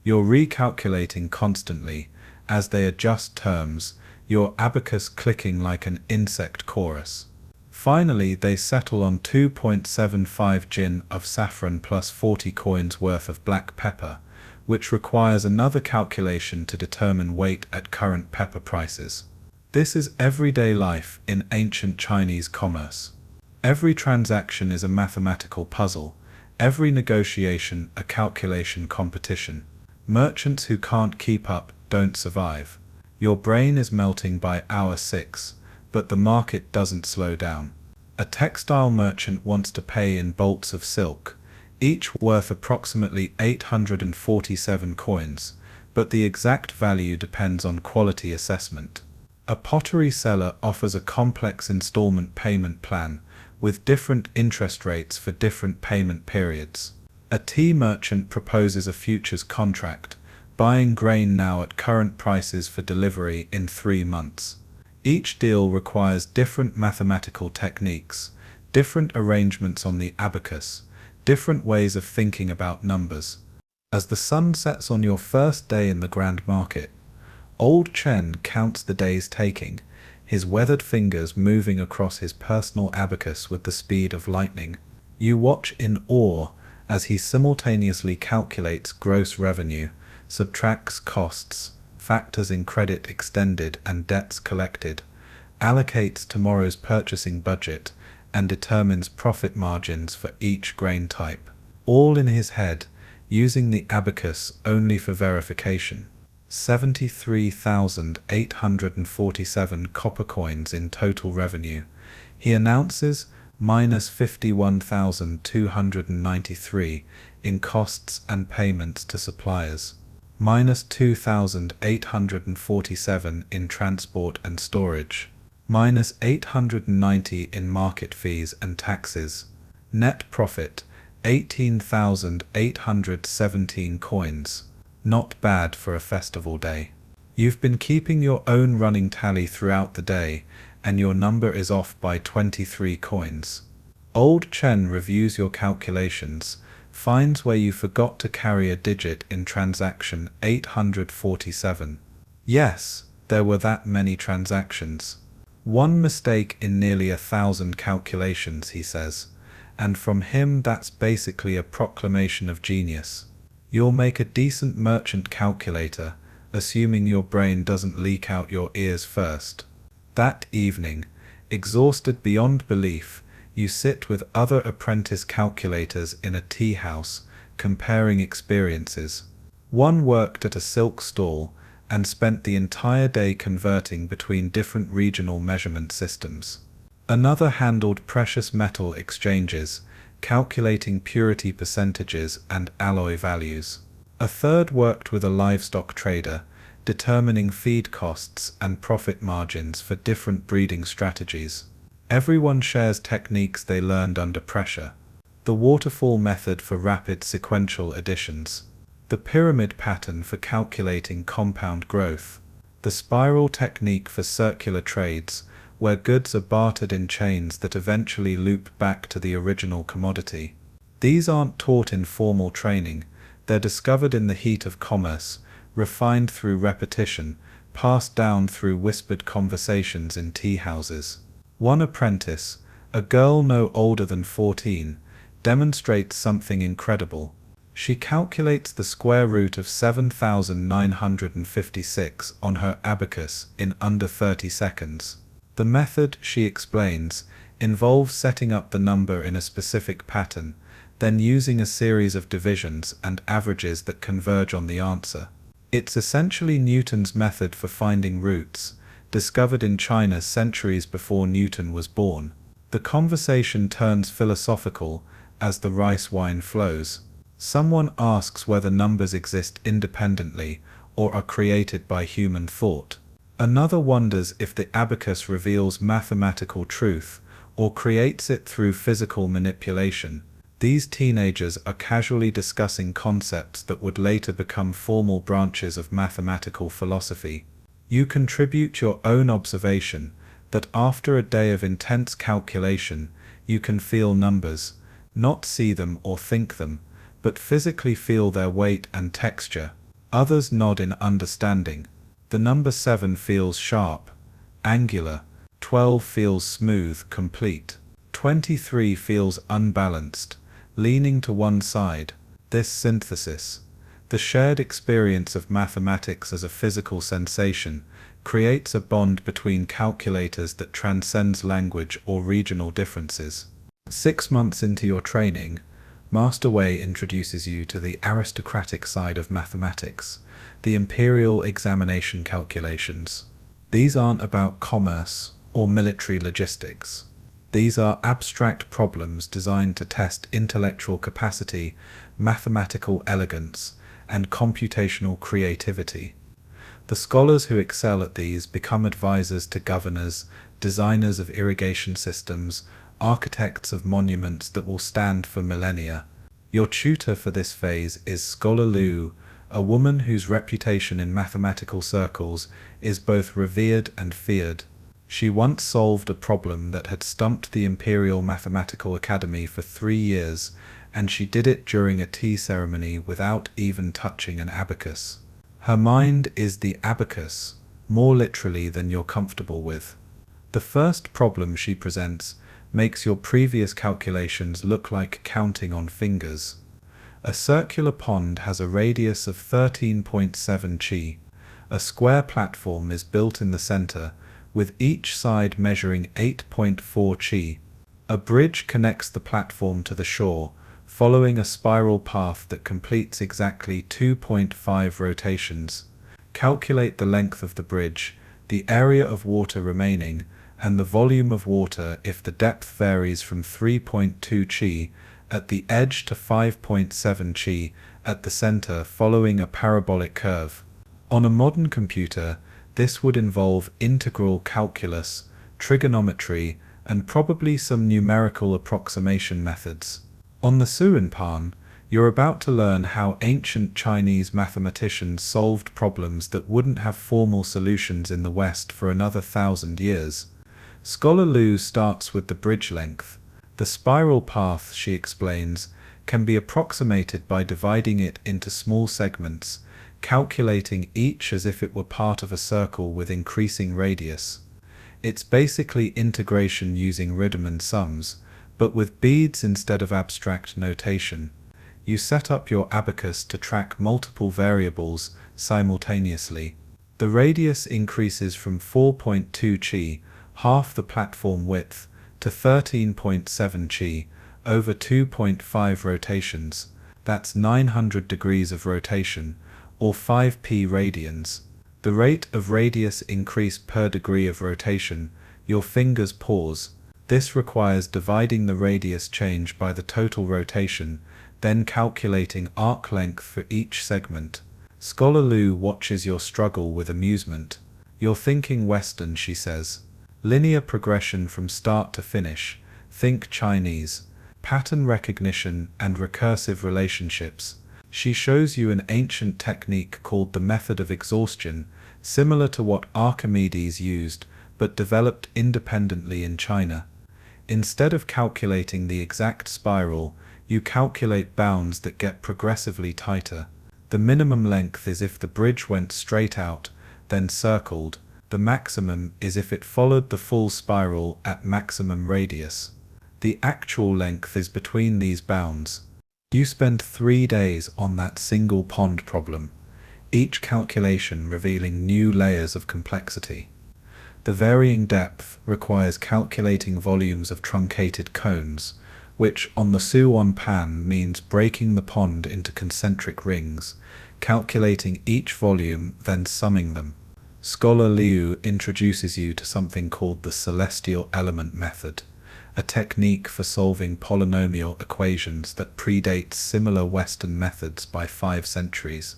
A: You're recalculating constantly as they adjust terms, your abacus clicking like an insect chorus. Finally, they settle on 2.75 jin of saffron plus 40 coins worth of black pepper, which requires another calculation to determine weight at current pepper prices. This is everyday life in ancient Chinese commerce. Every transaction is a mathematical puzzle, every negotiation a calculation competition. Merchants who can't keep up don't survive. Your brain is melting by hour 6, but the market doesn't slow down. A textile merchant wants to pay in bolts of silk, each worth approximately 847 coins, but the exact value depends on quality assessment. A pottery seller offers a complex installment payment plan with different interest rates for different payment periods. A tea merchant proposes a futures contract, buying grain now at current prices for delivery in 3 months. Each deal requires different mathematical techniques, different arrangements on the abacus, different ways of thinking about numbers. As the sun sets on your first day in the grand market, Old Chen counts the days taking, his weathered fingers moving across his personal abacus with the speed of lightning. You watch in awe as he simultaneously calculates gross revenue, subtracts costs, factors in credit extended and debts collected, allocates tomorrow's purchasing budget, and determines profit margins for each grain type, all in his head, using the abacus only for verification. 73,847 copper coins in total revenue. He announces minus 51,293 in costs and payments to suppliers, minus 2,847 in transport and storage, minus 890 in market fees and taxes. Net profit 18,817 coins, Not bad for a festival day. You've been keeping your own running tally throughout the day, and your number is off by 23 coins. Old Chen reviews your calculations, finds where you forgot to carry a digit in transaction 847. Yes, there were that many transactions. One mistake in nearly 1,000 calculations, he says, and from him that's basically a proclamation of genius. You'll make a decent merchant calculator, assuming your brain doesn't leak out your ears first. That evening, exhausted beyond belief, you sit with other apprentice calculators in a tea house, comparing experiences. One worked at a silk stall and spent the entire day converting between different regional measurement systems. Another handled precious metal exchanges, calculating purity percentages and alloy values. A third worked with a livestock trader, determining feed costs and profit margins for different breeding strategies. Everyone shares techniques they learned under pressure. The waterfall method for rapid sequential additions. The pyramid pattern for calculating compound growth. The spiral technique for circular trades, where goods are bartered in chains that eventually loop back to the original commodity. These aren't taught in formal training, they're discovered in the heat of commerce, refined through repetition, passed down through whispered conversations in tea houses. One apprentice, a girl no older than 14, demonstrates something incredible. She calculates the square root of 7,956 on her abacus in under 30 seconds. The method, she explains, involves setting up the number in a specific pattern, then using a series of divisions and averages that converge on the answer. It's essentially Newton's method for finding roots, discovered in China centuries before Newton was born. The conversation turns philosophical as the rice wine flows. Someone asks whether numbers exist independently or are created by human thought. Another wonders if the abacus reveals mathematical truth or creates it through physical manipulation. These teenagers are casually discussing concepts that would later become formal branches of mathematical philosophy. You contribute your own observation that after a day of intense calculation, you can feel numbers, not see them or think them, but physically feel their weight and texture. Others nod in understanding. The number 7 feels sharp, angular, 12 feels smooth, complete. 23 feels unbalanced, leaning to one side. This synthesis, the shared experience of mathematics as a physical sensation, creates a bond between calculators that transcends language or regional differences. 6 months into your training, Master Wei introduces you to the aristocratic side of mathematics, the imperial examination calculations. These aren't about commerce or military logistics. These are abstract problems designed to test intellectual capacity, mathematical elegance, and computational creativity. The scholars who excel at these become advisors to governors, designers of irrigation systems, architects of monuments that will stand for millennia. Your tutor for this phase is Scholar Liu, a woman whose reputation in mathematical circles is both revered and feared. She once solved a problem that had stumped the Imperial Mathematical Academy for 3 years, and she did it during a tea ceremony without even touching an abacus. Her mind is the abacus, more literally than you're comfortable with. The first problem she presents makes your previous calculations look like counting on fingers. A circular pond has a radius of 13.7 chi. A square platform is built in the center, with each side measuring 8.4 chi. A bridge connects the platform to the shore, following a spiral path that completes exactly 2.5 rotations. Calculate the length of the bridge, the area of water remaining, and the volume of water if the depth varies from 3.2 chi at the edge to 5.7 chi at the center following a parabolic curve. On a modern computer, this would involve integral calculus, trigonometry, and probably some numerical approximation methods. On the Suanpan, You're about to learn how ancient Chinese mathematicians solved problems that wouldn't have formal solutions in the West for another 1,000 years. Scholar Liu starts with the bridge length. The spiral path, she explains, can be approximated by dividing it into small segments, calculating each as if it were part of a circle with increasing radius. It's basically integration using Riemann sums, but with beads instead of abstract notation. You set up your abacus to track multiple variables simultaneously. The radius increases from 4.2 chi, half the platform width, to 13.7 chi, over 2.5 rotations. That's 900 degrees of rotation, or 5p radians. The rate of radius increase per degree of rotation. Your fingers pause. This requires dividing the radius change by the total rotation, then calculating arc length for each segment. Scholar Liu watches your struggle with amusement. You're thinking Western, she says. Linear progression from start to finish. Think Chinese. Pattern recognition and recursive relationships. She shows you an ancient technique called the method of exhaustion, similar to what Archimedes used, but developed independently in China. Instead of calculating the exact spiral, you calculate bounds that get progressively tighter. The minimum length is if the bridge went straight out, then circled. The maximum is if it followed the full spiral at maximum radius. The actual length is between these bounds. You spend 3 days on that single pond problem, each calculation revealing new layers of complexity. The varying depth requires calculating volumes of truncated cones, which on the Suanpan means breaking the pond into concentric rings, calculating each volume, then summing them. Scholar Liu introduces you to something called the celestial element method, a technique for solving polynomial equations that predates similar Western methods by 5 centuries.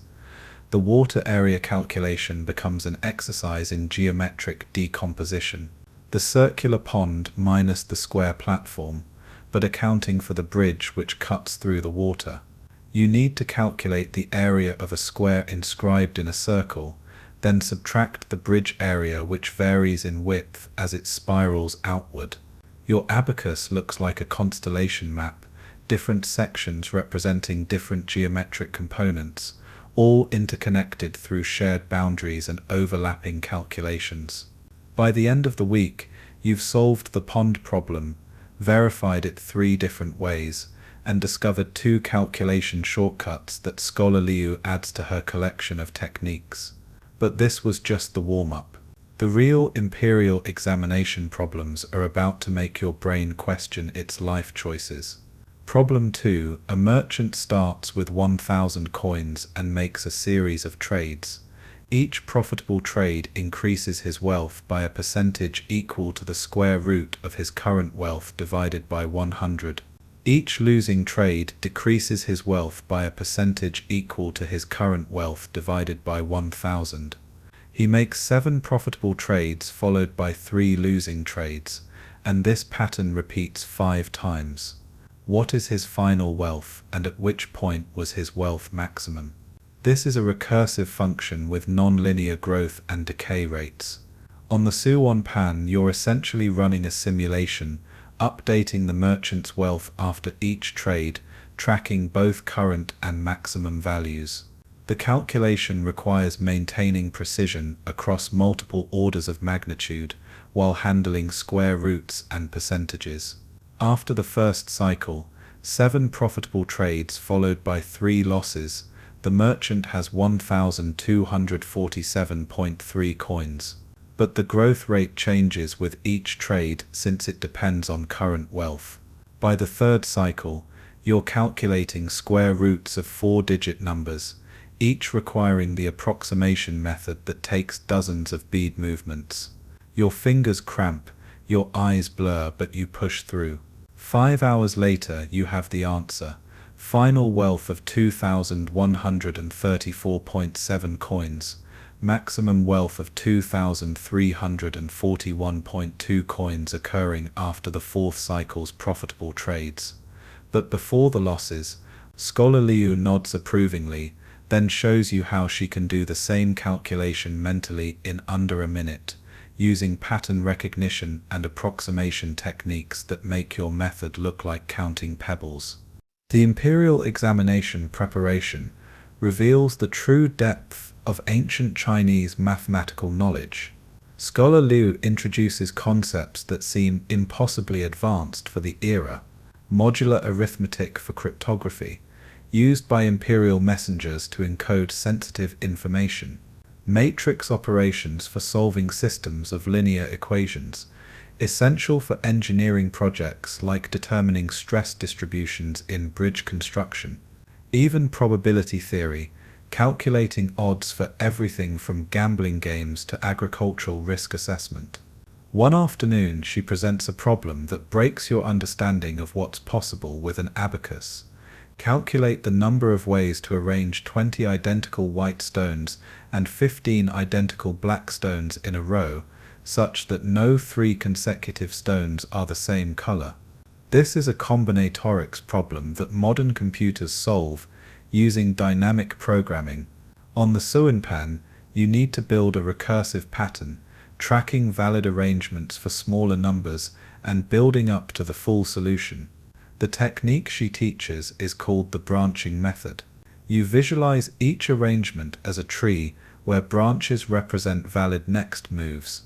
A: The water area calculation becomes an exercise in geometric decomposition. The circular pond minus the square platform, but accounting for the bridge which cuts through the water. You need to calculate the area of a square inscribed in a circle, then subtract the bridge area which varies in width as it spirals outward. Your abacus looks like a constellation map, different sections representing different geometric components, all interconnected through shared boundaries and overlapping calculations. By the end of the week, you've solved the pond problem, verified it 3 different ways, and discovered 2 calculation shortcuts that Scholar Liu adds to her collection of techniques. But this was just the warm-up. The real imperial examination problems are about to make your brain question its life choices. Problem 2. A merchant starts with 1,000 coins and makes a series of trades. Each profitable trade increases his wealth by a percentage equal to the square root of his current wealth divided by 100. Each losing trade decreases his wealth by a percentage equal to his current wealth divided by 1,000. He makes 7 profitable trades followed by 3 losing trades, and this pattern repeats 5 times. What is his final wealth, and at which point was his wealth maximum? This is a recursive function with nonlinear growth and decay rates. On the Suanpan, you're essentially running a simulation, updating the merchant's wealth after each trade, tracking both current and maximum values. The calculation requires maintaining precision across multiple orders of magnitude while handling square roots and percentages. After the first cycle, 7 profitable trades followed by 3 losses, the merchant has 1,247.3 coins. But the growth rate changes with each trade since it depends on current wealth. By the 3rd cycle, you're calculating square roots of 4-digit numbers, each requiring the approximation method that takes dozens of bead movements. Your fingers cramp, your eyes blur, but you push through. 5 hours later, you have the answer. Final wealth of 2,134.7 coins. Maximum wealth of 2,341.2 coins occurring after the 4th cycle's profitable trades. But before the losses, Scholar Liu nods approvingly, then shows you how she can do the same calculation mentally in under a minute, using pattern recognition and approximation techniques that make your method look like counting pebbles. The imperial examination preparation reveals the true depth of ancient Chinese mathematical knowledge. Scholar Liu introduces concepts that seem impossibly advanced for the era: modular arithmetic for cryptography, used by imperial messengers to encode sensitive information; matrix operations for solving systems of linear equations, essential for engineering projects like determining stress distributions in bridge construction; even probability theory, calculating odds for everything from gambling games to agricultural risk assessment. One afternoon, she presents a problem that breaks your understanding of what's possible with an abacus. Calculate the number of ways to arrange 20 identical white stones and 15 identical black stones in a row, such that no 3 consecutive stones are the same color. This is a combinatorics problem that modern computers solve using dynamic programming. On the Suanpan, you need to build a recursive pattern, tracking valid arrangements for smaller numbers and building up to the full solution. The technique she teaches is called the branching method. You visualize each arrangement as a tree where branches represent valid next moves.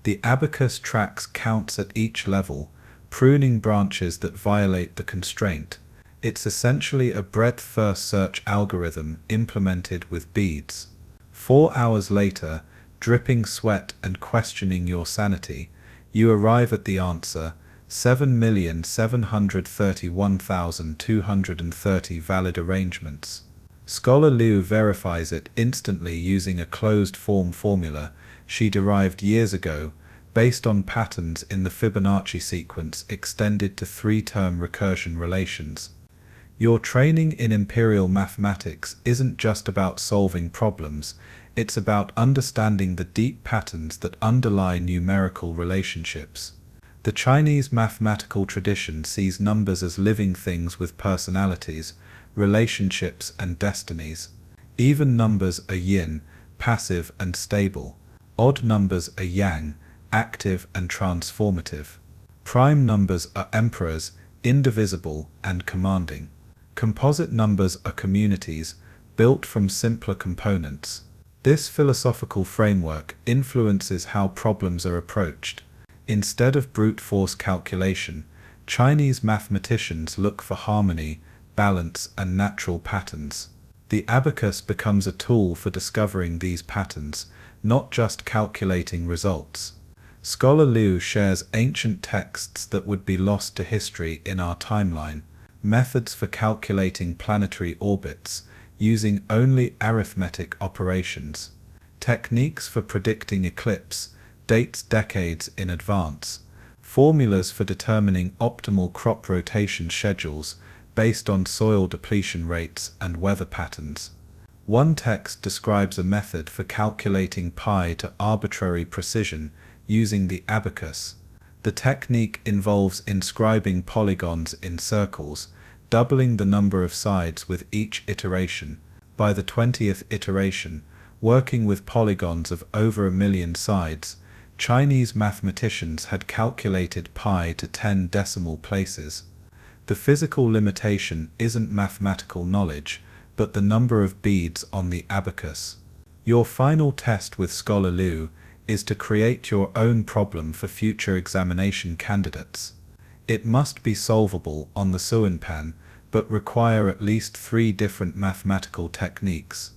A: The abacus tracks counts at each level, pruning branches that violate the constraint. It's essentially a breadth-first search algorithm implemented with beads. 4 hours later, dripping sweat and questioning your sanity, you arrive at the answer: 7,731,230 valid arrangements. Scholar Liu verifies it instantly using a closed-form formula she derived years ago, based on patterns in the Fibonacci sequence extended to 3-term recursion relations. Your training in imperial mathematics isn't just about solving problems, it's about understanding the deep patterns that underlie numerical relationships. The Chinese mathematical tradition sees numbers as living things with personalities, relationships, and destinies. Even numbers are yin, passive and stable. Odd numbers are yang, active and transformative. Prime numbers are emperors, indivisible and commanding. Composite numbers are communities, built from simpler components. This philosophical framework influences how problems are approached. Instead of brute force calculation, Chinese mathematicians look for harmony, balance, and natural patterns. The abacus becomes a tool for discovering these patterns, not just calculating results. Scholar Liu shares ancient texts that would be lost to history in our timeline, methods for calculating planetary orbits, using only arithmetic operations, techniques for predicting eclipse dates decades in advance, formulas for determining optimal crop rotation schedules based on soil depletion rates and weather patterns. One text describes a method for calculating pi to arbitrary precision using the abacus. The technique involves inscribing polygons in circles, doubling the number of sides with each iteration. By the 20th iteration, working with polygons of over 1 million sides, Chinese mathematicians had calculated pi to 10 decimal places. The physical limitation isn't mathematical knowledge, but the number of beads on the abacus. Your final test with Scholar Liu is to create your own problem for future examination candidates. It must be solvable on the Suanpan, but require at least 3 different mathematical techniques.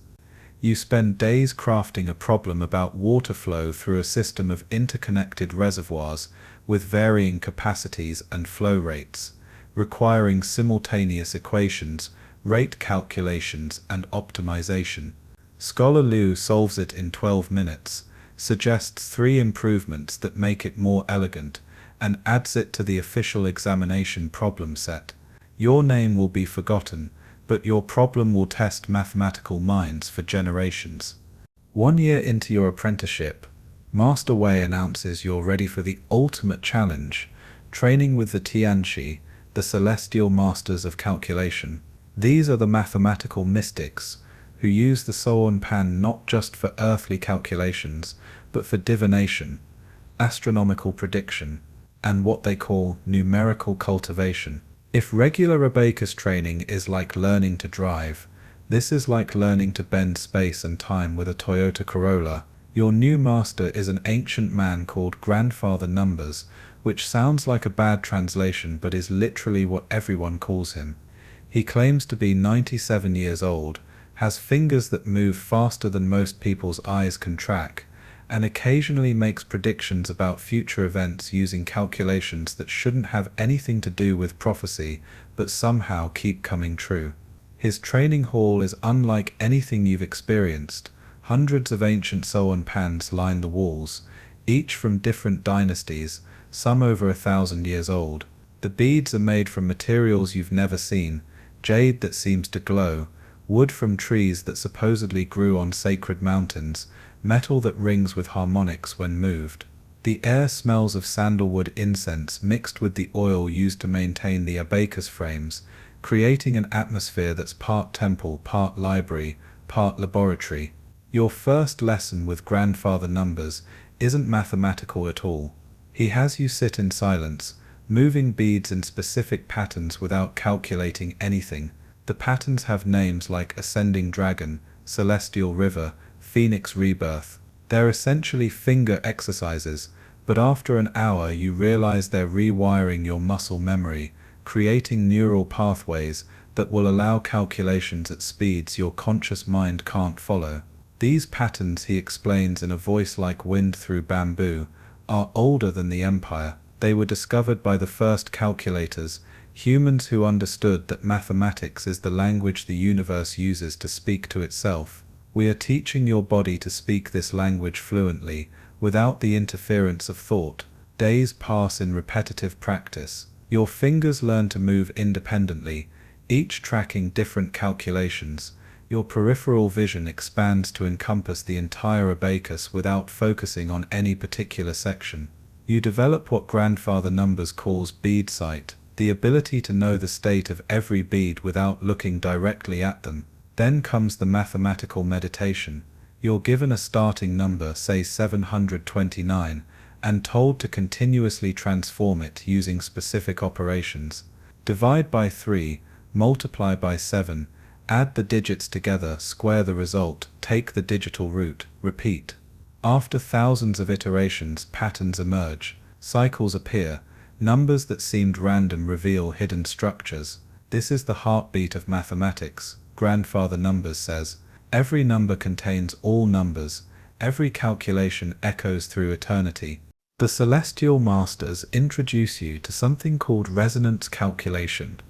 A: You spend days crafting a problem about water flow through a system of interconnected reservoirs with varying capacities and flow rates, requiring simultaneous equations, rate calculations, and optimization. Scholar Liu solves it in 12 minutes, suggests 3 improvements that make it more elegant, and adds it to the official examination problem set. Your name will be forgotten, but your problem will test mathematical minds for generations. 1 year into your apprenticeship, Master Wei announces you're ready for the ultimate challenge, training with the Tianqi, the celestial masters of calculation. These are the mathematical mystics, who use the Suanpan not just for earthly calculations, but for divination, astronomical prediction, and what they call numerical cultivation. If regular Abacus training is like learning to drive, this is like learning to bend space and time with a Toyota Corolla. Your new master is an ancient man called Grandfather Numbers, which sounds like a bad translation but is literally what everyone calls him. He claims to be 97 years old, has fingers that move faster than most people's eyes can track, and occasionally makes predictions about future events using calculations that shouldn't have anything to do with prophecy but somehow keep coming true. His training hall is unlike anything you've experienced. Hundreds of ancient Suanpans line the walls, each from different dynasties, some over 1,000 years old. The beads are made from materials you've never seen, jade that seems to glow, wood from trees that supposedly grew on sacred mountains, metal that rings with harmonics when moved. The air smells of sandalwood incense mixed with the oil used to maintain the abacus frames, creating an atmosphere that's part temple, part library, part laboratory. Your first lesson with Grandfather Numbers isn't mathematical at all. He has you sit in silence, moving beads in specific patterns without calculating anything. The patterns have names like Ascending Dragon, Celestial River, Phoenix Rebirth. They're essentially finger exercises, but after an hour you realize they're rewiring your muscle memory, creating neural pathways that will allow calculations at speeds your conscious mind can't follow. These patterns, he explains in a voice like wind through bamboo, are older than the empire. They were discovered by the first calculators, humans who understood that mathematics is the language the universe uses to speak to itself. We are teaching your body to speak this language fluently, without the interference of thought. Days pass in repetitive practice. Your fingers learn to move independently, each tracking different calculations. Your peripheral vision expands to encompass the entire abacus without focusing on any particular section. You develop what Grandfather Numbers calls bead sight, the ability to know the state of every bead without looking directly at them. Then comes the mathematical meditation. You're given a starting number, say 729, and told to continuously transform it using specific operations. Divide by 3, multiply by 7, add the digits together, square the result, take the digital root, repeat. After thousands of iterations, patterns emerge, cycles appear, numbers that seemed random reveal hidden structures. This is the heartbeat of mathematics, Grandfather Numbers says. Every number contains all numbers, every calculation echoes through eternity. The Celestial Masters introduce you to something called resonance calculation,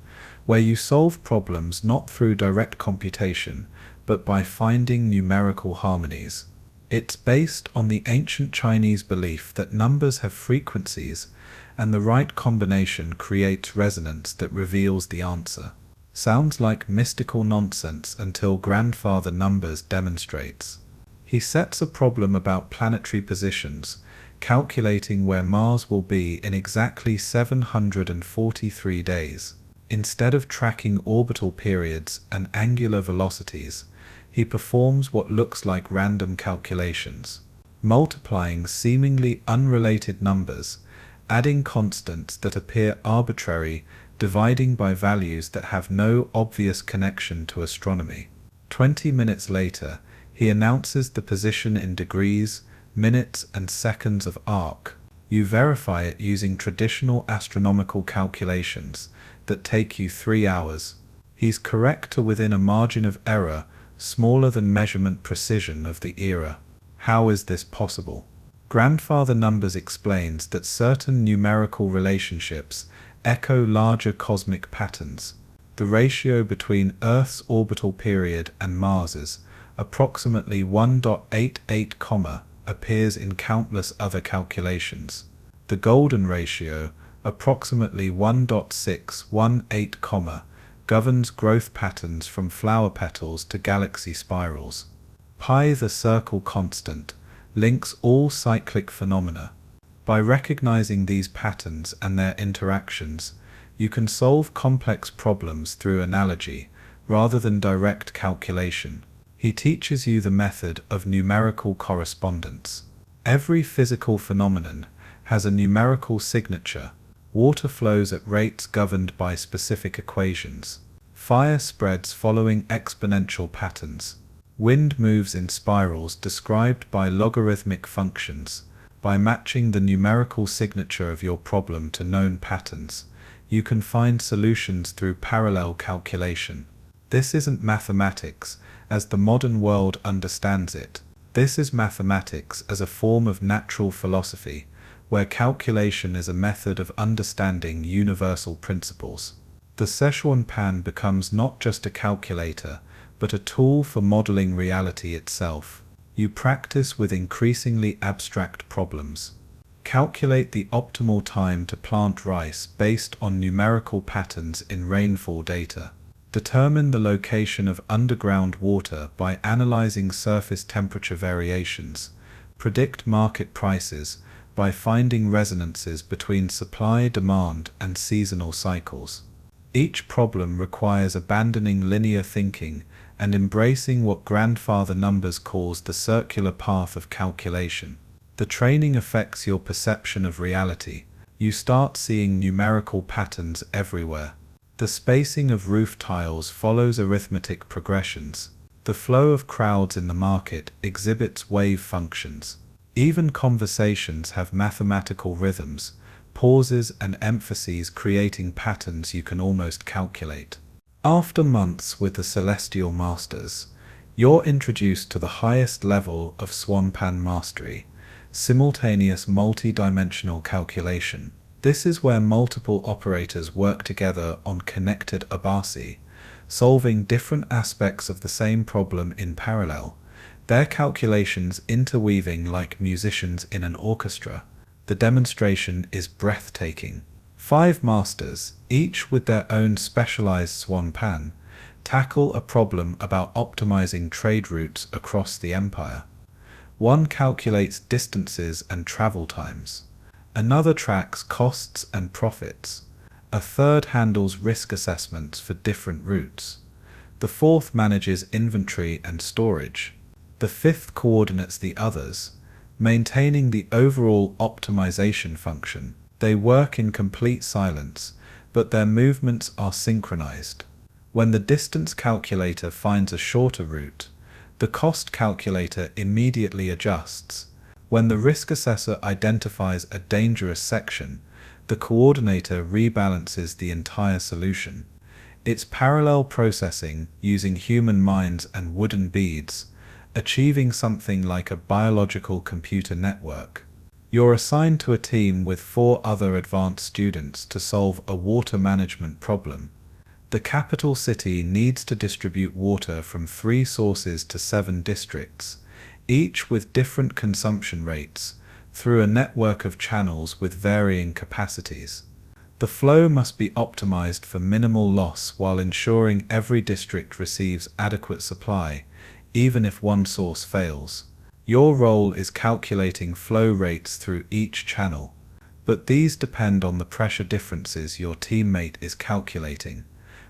A: where you solve problems not through direct computation, but by finding numerical harmonies. It's based on the ancient Chinese belief that numbers have frequencies, and the right combination creates resonance that reveals the answer. Sounds like mystical nonsense until Grandfather Numbers demonstrates. He sets a problem about planetary positions, calculating where Mars will be in exactly 743 days. Instead of tracking orbital periods and angular velocities, he performs what looks like random calculations, multiplying seemingly unrelated numbers, adding constants that appear arbitrary, dividing by values that have no obvious connection to astronomy. 20 minutes later, he announces the position in degrees, minutes, and seconds of arc. You verify it using traditional astronomical calculations that take you 3 hours. He's correct to within a margin of error smaller than measurement precision of the era. How is this possible? Grandfather Numbers explains that certain numerical relationships echo larger cosmic patterns. The ratio between Earth's orbital period and Mars's, approximately 1.88, appears in countless other calculations. The golden ratio, approximately 1.618, governs growth patterns from flower petals to galaxy spirals. Pi, the circle constant, links all cyclic phenomena. By recognizing these patterns and their interactions, you can solve complex problems through analogy, rather than direct calculation. He teaches you the method of numerical correspondence. Every physical phenomenon has a numerical signature. Water flows at rates governed by specific equations. Fire spreads following exponential patterns. Wind moves in spirals described by logarithmic functions. By matching the numerical signature of your problem to known patterns, you can find solutions through parallel calculation. This isn't mathematics as the modern world understands it. This is mathematics as a form of natural philosophy, where calculation is a method of understanding universal principles. The Suanpan becomes not just a calculator, but a tool for modeling reality itself. You practice with increasingly abstract problems. Calculate the optimal time to plant rice based on numerical patterns in rainfall data. Determine the location of underground water by analyzing surface temperature variations. Predict market prices by finding resonances between supply, demand, and seasonal cycles. Each problem requires abandoning linear thinking and embracing what grandfather numbers calls the circular path of calculation. The training affects your perception of reality. You start seeing numerical patterns everywhere. The spacing of roof tiles follows arithmetic progressions. The flow of crowds in the market exhibits wave functions. Even conversations have mathematical rhythms, pauses and emphases creating patterns you can almost calculate. After months with the Celestial Masters, you're introduced to the highest level of Suanpan mastery, simultaneous multi-dimensional calculation. This is where multiple operators work together on connected Abacus, solving different aspects of the same problem in parallel, their calculations interweaving like musicians in an orchestra. The demonstration is breathtaking. 5 masters, each with their own specialized Suanpan, tackle a problem about optimizing trade routes across the empire. One calculates distances and travel times. Another tracks costs and profits. A third handles risk assessments for different routes. The fourth manages inventory and storage. The fifth coordinates the others, maintaining the overall optimization function. They work in complete silence, but their movements are synchronized. When the distance calculator finds a shorter route, the cost calculator immediately adjusts. When the risk assessor identifies a dangerous section, the coordinator rebalances the entire solution. It's parallel processing using human minds and wooden beads, achieving something like a biological computer network. You're assigned to a team with 4 other advanced students to solve a water management problem. The capital city needs to distribute water from 3 sources to 7 districts, each with different consumption rates, through a network of channels with varying capacities. The flow must be optimized for minimal loss while ensuring every district receives adequate supply, even if one source fails. Your role is calculating flow rates through each channel, but these depend on the pressure differences your teammate is calculating,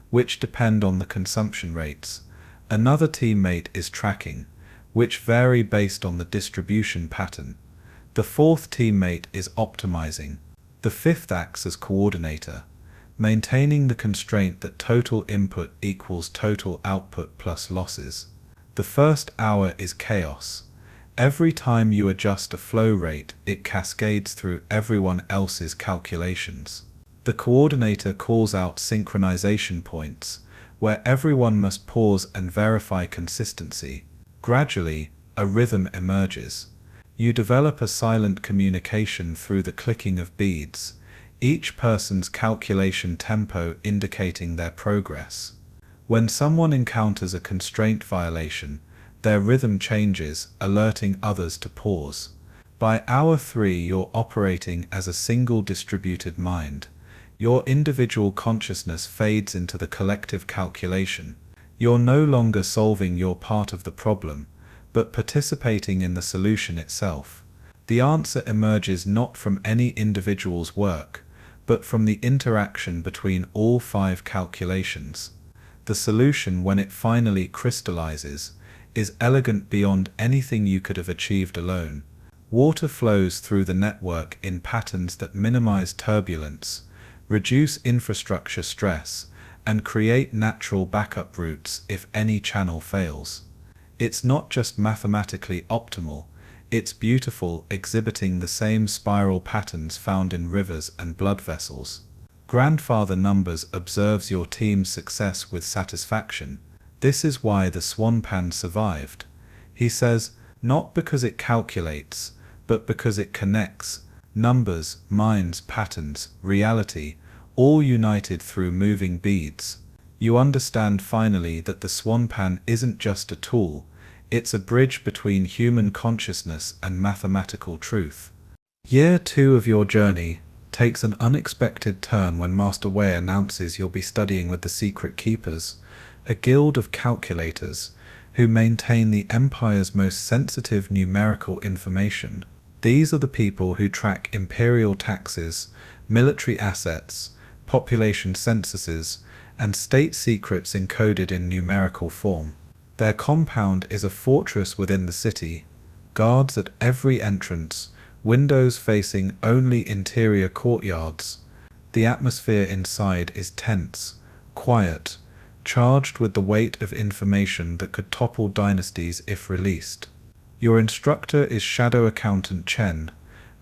A: which depend on the consumption rates another teammate is tracking, which vary based on the distribution pattern. The fourth teammate is optimizing. The fifth acts as coordinator, maintaining the constraint that total input equals total output plus losses. The first hour is chaos. Every time you adjust a flow rate, it cascades through everyone else's calculations. The coordinator calls out synchronization points, where everyone must pause and verify consistency. Gradually, a rhythm emerges. You develop a silent communication through the clicking of beads, each person's calculation tempo indicating their progress. When someone encounters a constraint violation, their rhythm changes, alerting others to pause. By hour 3, you're operating as a single distributed mind. Your individual consciousness fades into the collective calculation. You're no longer solving your part of the problem, but participating in the solution itself. The answer emerges not from any individual's work, but from the interaction between all 5 calculations. The solution, when it finally crystallizes, is elegant beyond anything you could have achieved alone. Water flows through the network in patterns that minimize turbulence, reduce infrastructure stress, and create natural backup routes if any channel fails. It's not just mathematically optimal, it's beautiful, exhibiting the same spiral patterns found in rivers and blood vessels. Grandfather Numbers observes your team's success with satisfaction. This is why the Suanpan survived. He says, not because it calculates, but because it connects. Numbers, minds, patterns, reality, all united through moving beads. You understand finally that the Suanpan isn't just a tool, it's a bridge between human consciousness and mathematical truth. Year 2 of your journey takes an unexpected turn when Master Wei announces you'll be studying with the Secret Keepers, a guild of calculators who maintain the Empire's most sensitive numerical information. These are the people who track imperial taxes, military assets, population censuses, and state secrets encoded in numerical form. Their compound is a fortress within the city, guards at every entrance, windows facing only interior courtyards. The atmosphere inside is tense, quiet, charged with the weight of information that could topple dynasties if released. Your instructor is Shadow Accountant Chen,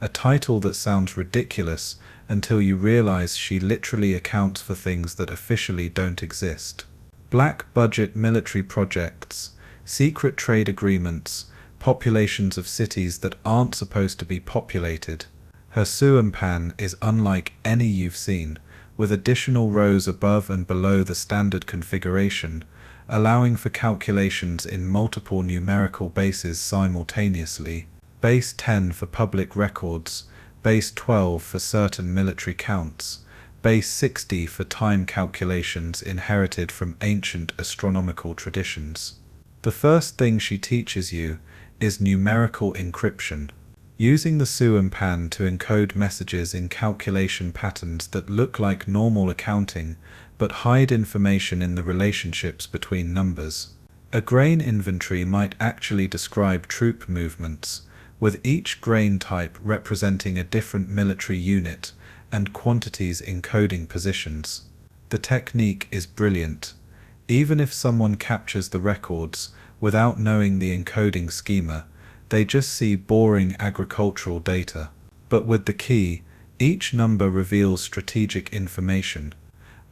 A: a title that sounds ridiculous until you realize she literally accounts for things that officially don't exist. Black budget military projects, secret trade agreements, populations of cities that aren't supposed to be populated. Her Suanpan is unlike any you've seen, with additional rows above and below the standard configuration, allowing for calculations in multiple numerical bases simultaneously. Base 10 for public records, base 12 for certain military counts, base 60 for time calculations inherited from ancient astronomical traditions. The first thing she teaches you is numerical encryption, using the Suanpan to encode messages in calculation patterns that look like normal accounting but hide information in the relationships between numbers. A grain inventory might actually describe troop movements, with each grain type representing a different military unit and quantities encoding positions. The technique is brilliant. Even if someone captures the records without knowing the encoding schema, they just see boring agricultural data. But with the key, each number reveals strategic information.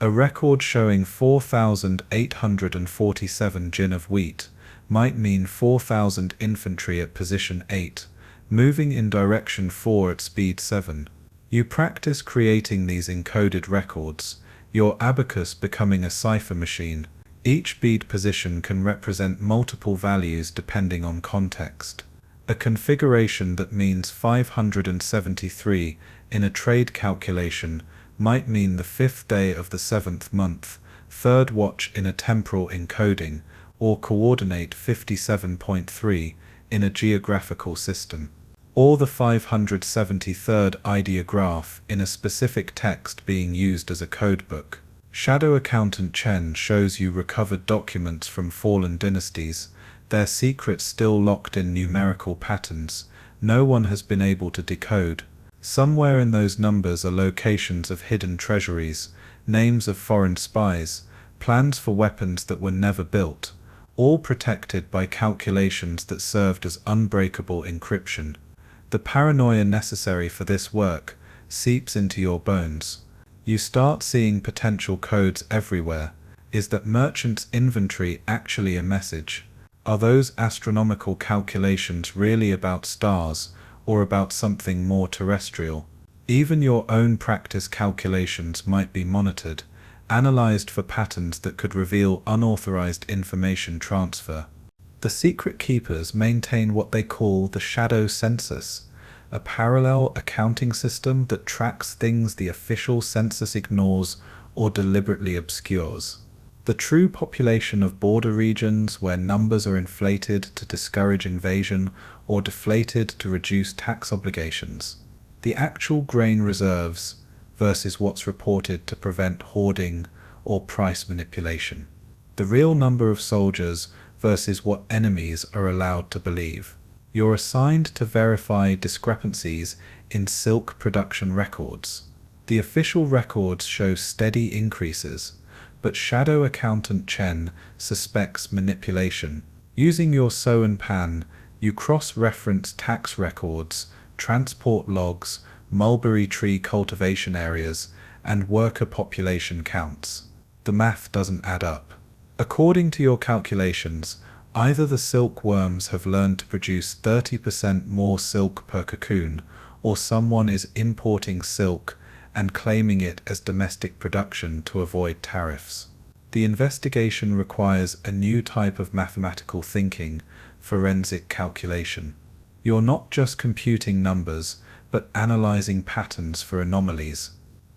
A: A record showing 4,847 gin of wheat might mean 4,000 infantry at position 8, moving in direction 4 at speed 7. You practice creating these encoded records, your abacus becoming a cipher machine. Each bead position can represent multiple values depending on context. A configuration that means 573 in a trade calculation might mean the 5th day of the 7th month, 3rd watch in a temporal encoding, or coordinate 57.3 in a geographical system, or the 573rd ideograph in a specific text being used as a codebook. Shadow Accountant Chen shows you recovered documents from fallen dynasties, their secrets still locked in numerical patterns no one has been able to decode. Somewhere in those numbers are locations of hidden treasuries, names of foreign spies, plans for weapons that were never built, all protected by calculations that served as unbreakable encryption. The paranoia necessary for this work seeps into your bones. You start seeing potential codes everywhere. Is that merchant's inventory actually a message? Are those astronomical calculations really about stars, or about something more terrestrial? Even your own practice calculations might be monitored, analyzed for patterns that could reveal unauthorized information transfer. The Secret Keepers maintain what they call the Shadow Census, a parallel accounting system that tracks things the official census ignores or deliberately obscures. The true population of border regions where numbers are inflated to discourage invasion or deflated to reduce tax obligations. The actual grain reserves versus what's reported to prevent hoarding or price manipulation. the real number of soldiers versus what enemies are allowed to believe. You're assigned to verify discrepancies in silk production records. The official records show steady increases, but Shadow Accountant Chen suspects manipulation. Using your Suanpan, you cross-reference tax records, transport logs, mulberry tree cultivation areas, and worker population counts. The math doesn't add up. According to your calculations, either the silkworms have learned to produce 30% more silk per cocoon, or someone is importing silk and claiming it as domestic production to avoid tariffs. The investigation requires a new type of mathematical thinking, forensic calculation. You're not just computing numbers, but analyzing patterns for anomalies,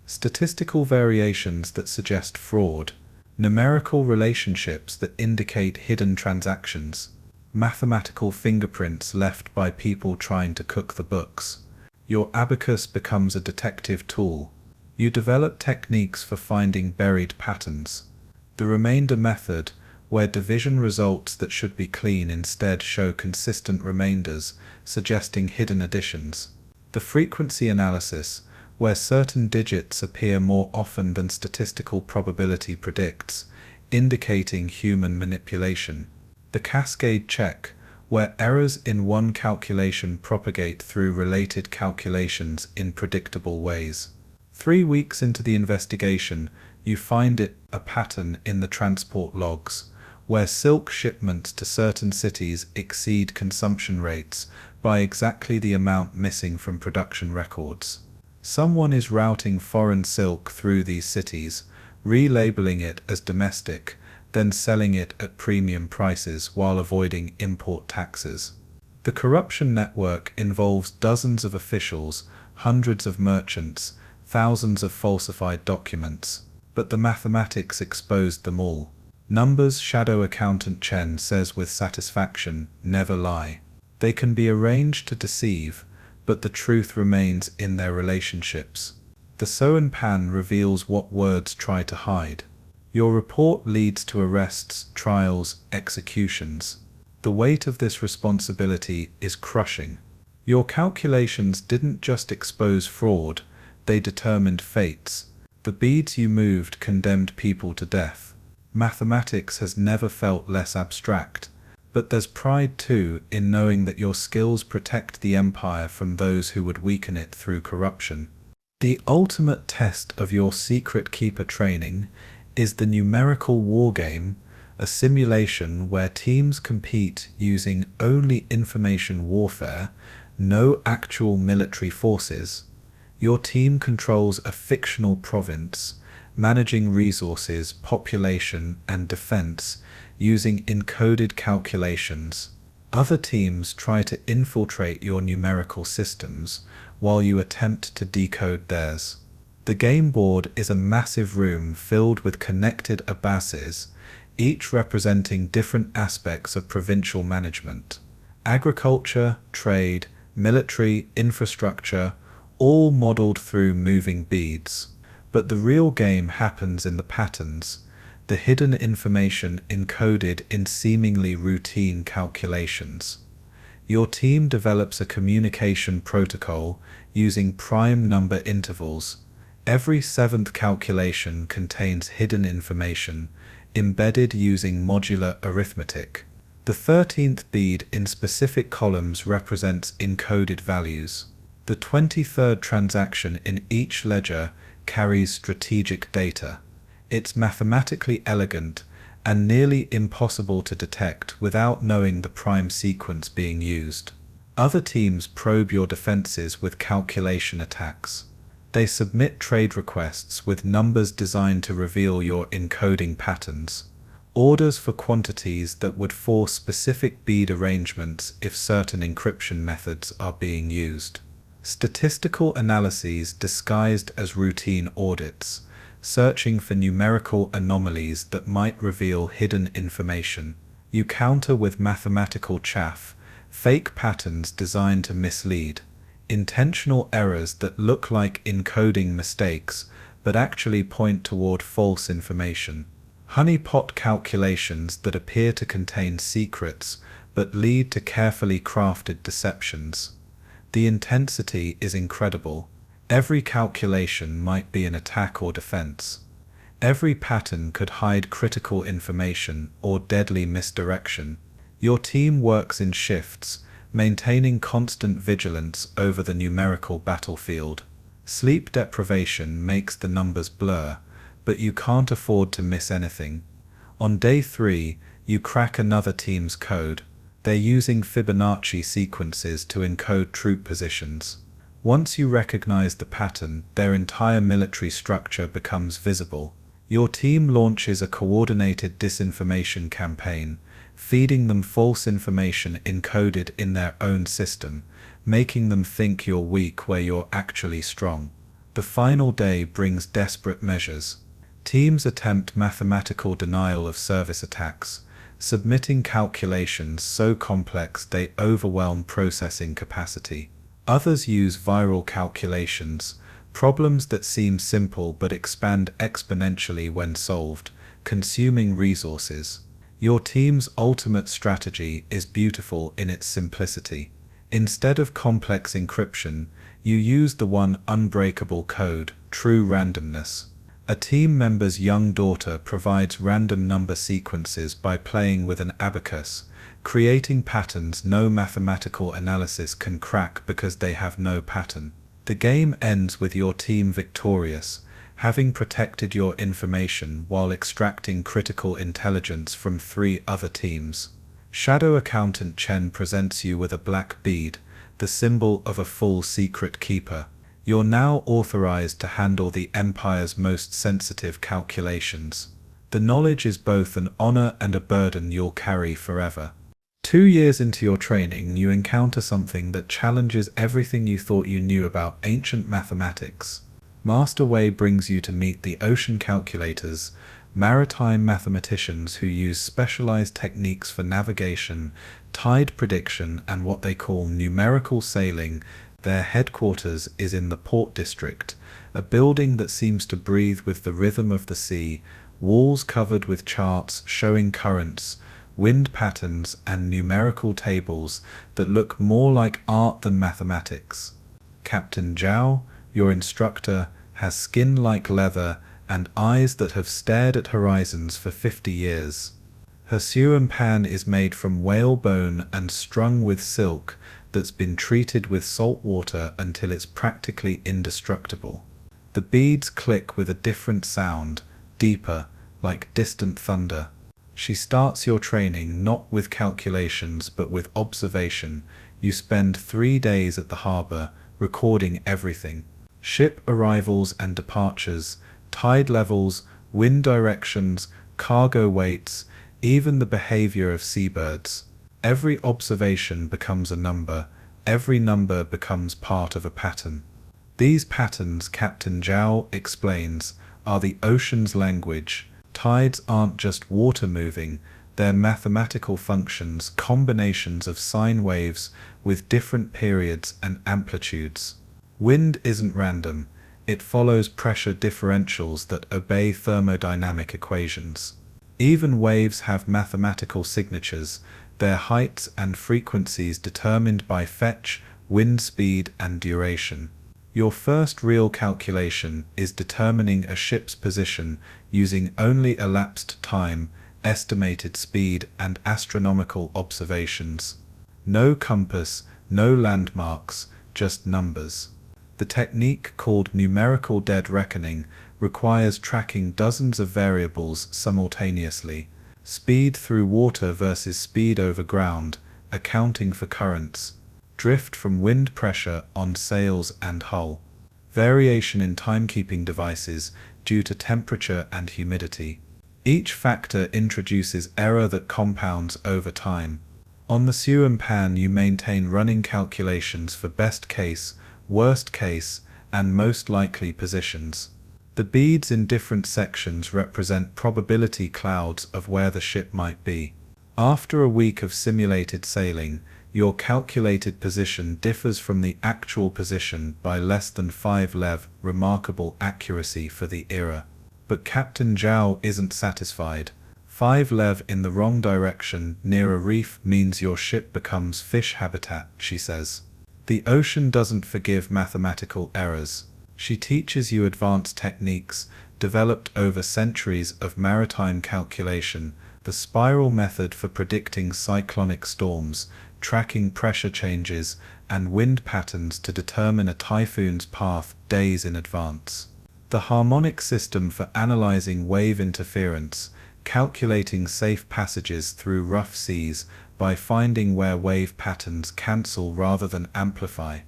A: statistical variations that suggest fraud, numerical relationships that indicate hidden transactions, mathematical fingerprints left by people trying to cook the books. Your abacus becomes a detective tool. You develop techniques for finding buried patterns. The remainder method, where division results that should be clean instead show consistent remainders, suggesting hidden additions. The frequency analysis, where certain digits appear more often than statistical probability predicts, indicating human manipulation. The cascade check, where errors in one calculation propagate through related calculations in predictable ways. 3 weeks into the investigation, you find a pattern in the transport logs, where silk shipments to certain cities exceed consumption rates by exactly the amount missing from production records. Someone is routing foreign silk through these cities, relabeling it as domestic, then selling it at premium prices while avoiding import taxes. The corruption network involves dozens of officials, hundreds of merchants, thousands of falsified documents, but the mathematics exposed them all. Numbers, Shadow Accountant Chen says with satisfaction, never lie. They can be arranged to deceive, but the truth remains in their relationships. The Suanpan reveals what words try to hide. Your report leads to arrests, trials, executions. The weight of this responsibility is crushing. Your calculations didn't just expose fraud, they determined fates. The beads you moved condemned people to death. Mathematics has never felt less abstract, but there's pride too in knowing that your skills protect the empire from those who would weaken it through corruption. The ultimate test of your secret keeper training is the numerical wargame, a simulation where teams compete using only information warfare, no actual military forces. Your team controls a fictional province, managing resources, population, and defense using encoded calculations. Other teams try to infiltrate your numerical systems while you attempt to decode theirs. The game board is a massive room filled with connected Abacus, each representing different aspects of provincial management. Agriculture, trade, military, infrastructure, all modeled through moving beads. But the real game happens in the patterns, the hidden information encoded in seemingly routine calculations. Your team develops a communication protocol using prime number intervals. Every 7th calculation contains hidden information, embedded using modular arithmetic. The 13th bead in specific columns represents encoded values. The 23rd transaction in each ledger carries strategic data. It's mathematically elegant and nearly impossible to detect without knowing the prime sequence being used. Other teams probe your defenses with calculation attacks. They submit trade requests with numbers designed to reveal your encoding patterns, orders for quantities that would force specific bead arrangements if certain encryption methods are being used. Statistical analyses disguised as routine audits, searching for numerical anomalies that might reveal hidden information. You counter with mathematical chaff, fake patterns designed to mislead, intentional errors that look like encoding mistakes but actually point toward false information. honeypot calculations that appear to contain secrets but lead to carefully crafted deceptions. The intensity is incredible. Every calculation might be an attack or defense. Every pattern could hide critical information or deadly misdirection. Your team works in shifts, maintaining constant vigilance over the numerical battlefield. Sleep deprivation makes the numbers blur, but you can't afford to miss anything. On day 3, you crack another team's code. They're using Fibonacci sequences to encode troop positions. Once you recognize the pattern, their entire military structure becomes visible. Your team launches a coordinated disinformation campaign, feeding them false information encoded in their own system, making them think you're weak where you're actually strong. The final day brings desperate measures. Teams attempt mathematical denial of service attacks, submitting calculations so complex they overwhelm processing capacity. Others use viral calculations, problems that seem simple but expand exponentially when solved, consuming resources. Your team's ultimate strategy is beautiful in its simplicity. Instead of complex encryption, you use the one unbreakable code, true randomness. A team member's young daughter provides random number sequences by playing with an abacus, creating patterns no mathematical analysis can crack because they have no pattern. The game ends with your team victorious, having protected your information while extracting critical intelligence from 3 other teams. Shadow Accountant Chen presents you with a black bead, the symbol of a full secret keeper. You're now authorized to handle the Empire's most sensitive calculations. The knowledge is both an honor and a burden you'll carry forever. 2 years into your training, you encounter something that challenges everything you thought you knew about ancient mathematics. Master Wei brings you to meet the ocean calculators, maritime mathematicians who use specialized techniques for navigation, tide prediction, and what they call numerical sailing. Their headquarters is in the Port District, a building that seems to breathe with the rhythm of the sea, walls covered with charts showing currents, wind patterns, and numerical tables that look more like art than mathematics. Captain Zhao, your instructor, has skin like leather and eyes that have stared at horizons for 50 years. Her Suanpan is made from whale bone and strung with silk that's been treated with salt water until it's practically indestructible. The beads click with a different sound, deeper, like distant thunder. She starts your training not with calculations but with observation. You spend 3 days at the harbor, recording everything. Ship arrivals and departures, tide levels, wind directions, cargo weights, even the behavior of seabirds. Every observation becomes a number, every number becomes part of a pattern. These patterns, Captain Zhao explains, are the ocean's language. Tides aren't just water moving, they're mathematical functions, combinations of sine waves with different periods and amplitudes. Wind isn't random, it follows pressure differentials that obey thermodynamic equations. Even waves have mathematical signatures, their heights and frequencies determined by fetch, wind speed, and duration. Your first real calculation is determining a ship's position using only elapsed time, estimated speed, and astronomical observations. No compass, no landmarks, just numbers. The technique, called numerical dead reckoning, requires tracking dozens of variables simultaneously. Speed through water versus speed over ground, accounting for currents. Drift from wind pressure on sails and hull. Variation in timekeeping devices due to temperature and humidity. Each factor introduces error that compounds over time. On the Suanpan, you maintain running calculations for best case, worst case, and most likely positions. The beads in different sections represent probability clouds of where the ship might be. After a week of simulated sailing, your calculated position differs from the actual position by less than 5 lev, remarkable accuracy for the era. But Captain Zhao isn't satisfied. 5 lev in the wrong direction near a reef means your ship becomes fish habitat, she says. The ocean doesn't forgive mathematical errors. She teaches you advanced techniques developed over centuries of maritime calculation, the spiral method for predicting cyclonic storms, tracking pressure changes, and wind patterns to determine a typhoon's path days in advance. The harmonic system for analyzing wave interference, calculating safe passages through rough seas by finding where wave patterns cancel rather than amplify.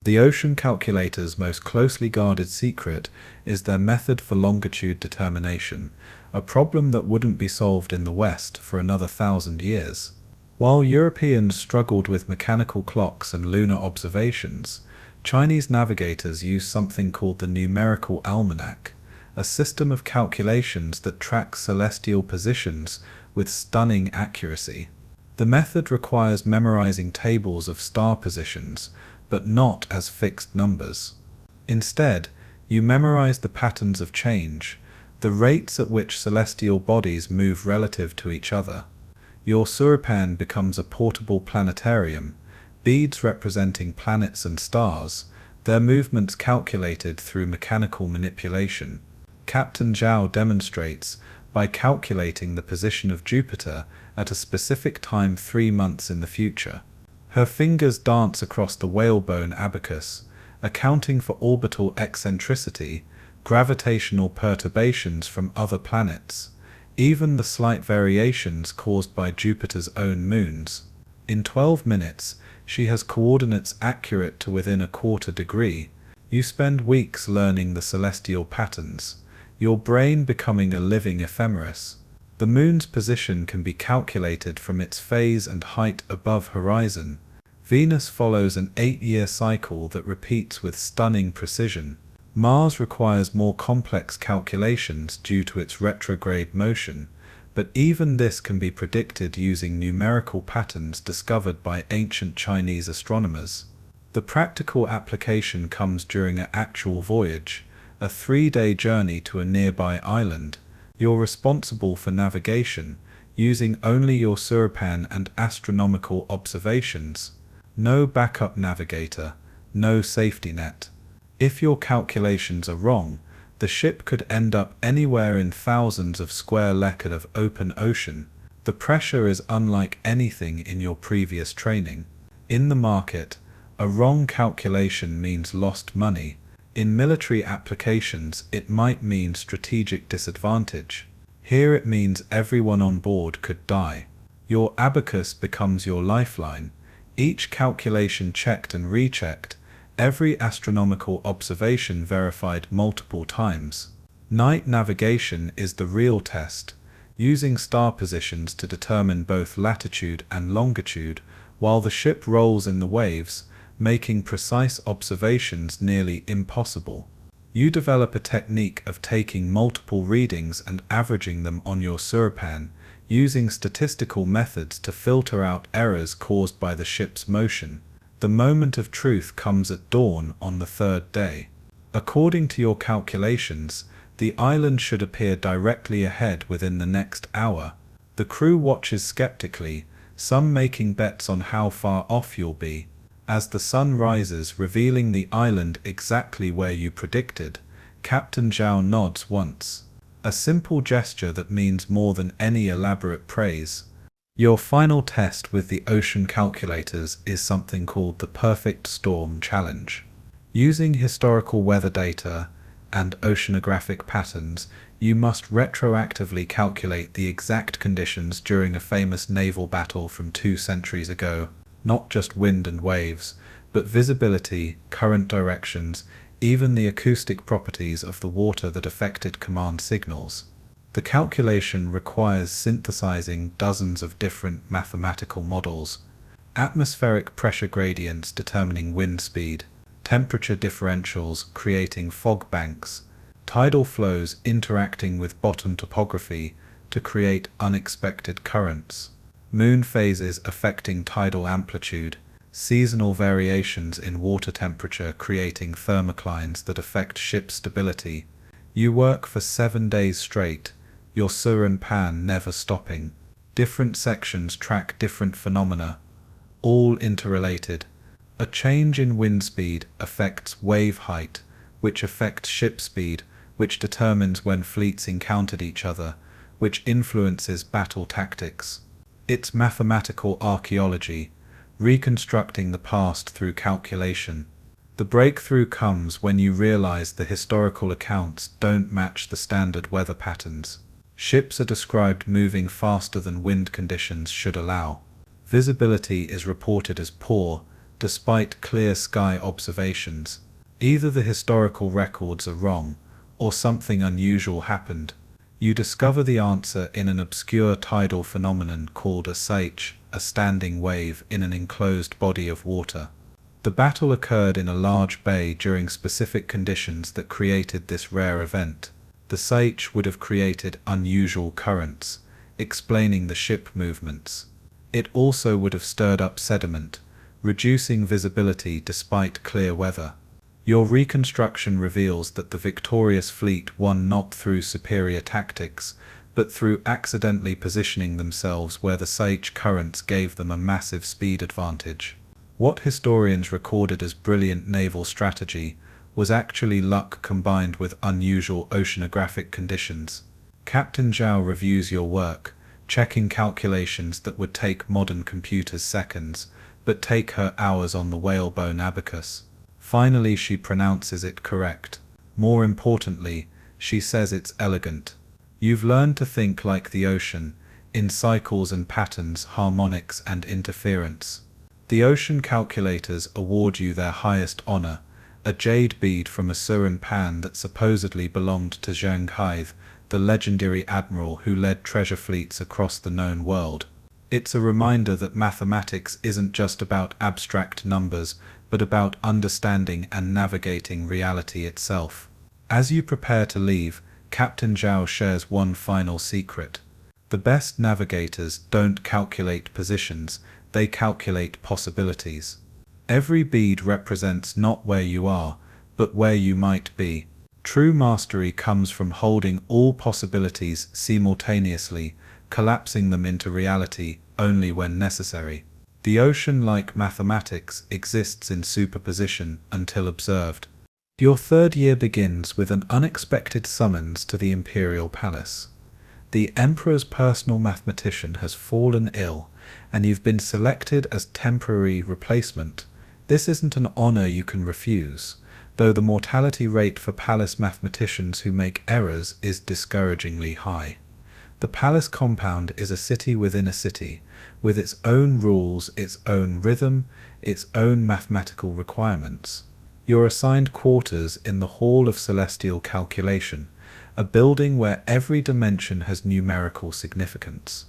A: The ocean calculator's most closely guarded secret is their method for longitude determination, a problem that wouldn't be solved in the West for another 1,000 years. While Europeans struggled with mechanical clocks and lunar observations, Chinese navigators used something called the numerical almanac, a system of calculations that tracks celestial positions with stunning accuracy. The method requires memorizing tables of star positions, but not as fixed numbers. Instead, you memorize the patterns of change, the rates at which celestial bodies move relative to each other. Your Suanpan becomes a portable planetarium, beads representing planets and stars, their movements calculated through mechanical manipulation. Captain Zhao demonstrates by calculating the position of Jupiter at a specific time 3 months in the future. Her fingers dance across the whalebone abacus, accounting for orbital eccentricity, gravitational perturbations from other planets, even the slight variations caused by Jupiter's own moons. In 12 minutes, she has coordinates accurate to within a quarter degree. You spend weeks learning the celestial patterns, your brain becoming a living ephemeris. The moon's position can be calculated from its phase and height above horizon. Venus follows an 8-year cycle that repeats with stunning precision. Mars requires more complex calculations due to its retrograde motion, but even this can be predicted using numerical patterns discovered by ancient Chinese astronomers. The practical application comes during an actual voyage, a 3-day journey to a nearby island. You're responsible for navigation, using only your Suanpan and astronomical observations. No backup navigator, no safety net. If your calculations are wrong, the ship could end up anywhere in thousands of square leagues of open ocean. The pressure is unlike anything in your previous training. In the market, a wrong calculation means lost money. In military applications, it might mean strategic disadvantage. Here it means everyone on board could die. Your abacus becomes your lifeline, each calculation checked and rechecked, every astronomical observation verified multiple times. Night navigation is the real test, using star positions to determine both latitude and longitude, while the ship rolls in the waves, making precise observations nearly impossible. You develop a technique of taking multiple readings and averaging them on your Suanpan, using statistical methods to filter out errors caused by the ship's motion. The moment of truth comes at dawn on the 3rd day. According to your calculations, the island should appear directly ahead within the next hour. The crew watches skeptically, some making bets on how far off you'll be. As the sun rises, revealing the island exactly where you predicted, Captain Zhao nods once. A simple gesture that means more than any elaborate praise. Your final test with the ocean calculators is something called the Perfect Storm Challenge. Using historical weather data and oceanographic patterns, you must retroactively calculate the exact conditions during a famous naval battle from 2 centuries ago. Not just wind and waves, but visibility, current directions, even the acoustic properties of the water that affected command signals. The calculation requires synthesizing dozens of different mathematical models. Atmospheric pressure gradients determining wind speed, temperature differentials creating fog banks, tidal flows interacting with bottom topography to create unexpected currents, moon phases affecting tidal amplitude, seasonal variations in water temperature creating thermoclines that affect ship stability. You work for 7 days straight, your Suanpan never stopping. Different sections track different phenomena, all interrelated. A change in wind speed affects wave height, which affects ship speed, which determines when fleets encountered each other, which influences battle tactics. It's mathematical archaeology, reconstructing the past through calculation. The breakthrough comes when you realize the historical accounts don't match the standard weather patterns. Ships are described moving faster than wind conditions should allow. Visibility is reported as poor, despite clear sky observations. Either the historical records are wrong, or something unusual happened. You discover the answer in an obscure tidal phenomenon called a seiche, a standing wave in an enclosed body of water. The battle occurred in a large bay during specific conditions that created this rare event. The seiche would have created unusual currents, explaining the ship movements. It also would have stirred up sediment, reducing visibility despite clear weather. Your reconstruction reveals that the victorious fleet won not through superior tactics, but through accidentally positioning themselves where the seiche currents gave them a massive speed advantage. What historians recorded as brilliant naval strategy was actually luck combined with unusual oceanographic conditions. Captain Zhao reviews your work, checking calculations that would take modern computers seconds, but take her hours on the whalebone abacus. Finally, she pronounces it correct. More importantly, she says it's elegant. You've learned to think like the ocean, in cycles and patterns, harmonics and interference. The ocean calculators award you their highest honor, a jade bead from a Suanpan that supposedly belonged to Zhang Hai, the legendary admiral who led treasure fleets across the known world. It's a reminder that mathematics isn't just about abstract numbers, but about understanding and navigating reality itself. As you prepare to leave, Captain Zhao shares one final secret. The best navigators don't calculate positions, they calculate possibilities. Every bead represents not where you are, but where you might be. True mastery comes from holding all possibilities simultaneously, collapsing them into reality only when necessary. The ocean, like mathematics, exists in superposition until observed. Your third year begins with an unexpected summons to the imperial palace. The emperor's personal mathematician has fallen ill, and you've been selected as temporary replacement. This isn't an honor you can refuse, though the mortality rate for palace mathematicians who make errors is discouragingly high. The palace compound is a city within a city, with its own rules, its own rhythm, its own mathematical requirements. You're assigned quarters in the Hall of Celestial Calculation, a building where every dimension has numerical significance.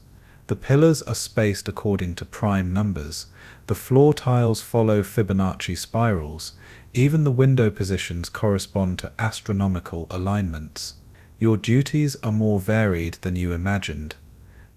A: The pillars are spaced according to prime numbers, the floor tiles follow Fibonacci spirals, even the window positions correspond to astronomical alignments. Your duties are more varied than you imagined.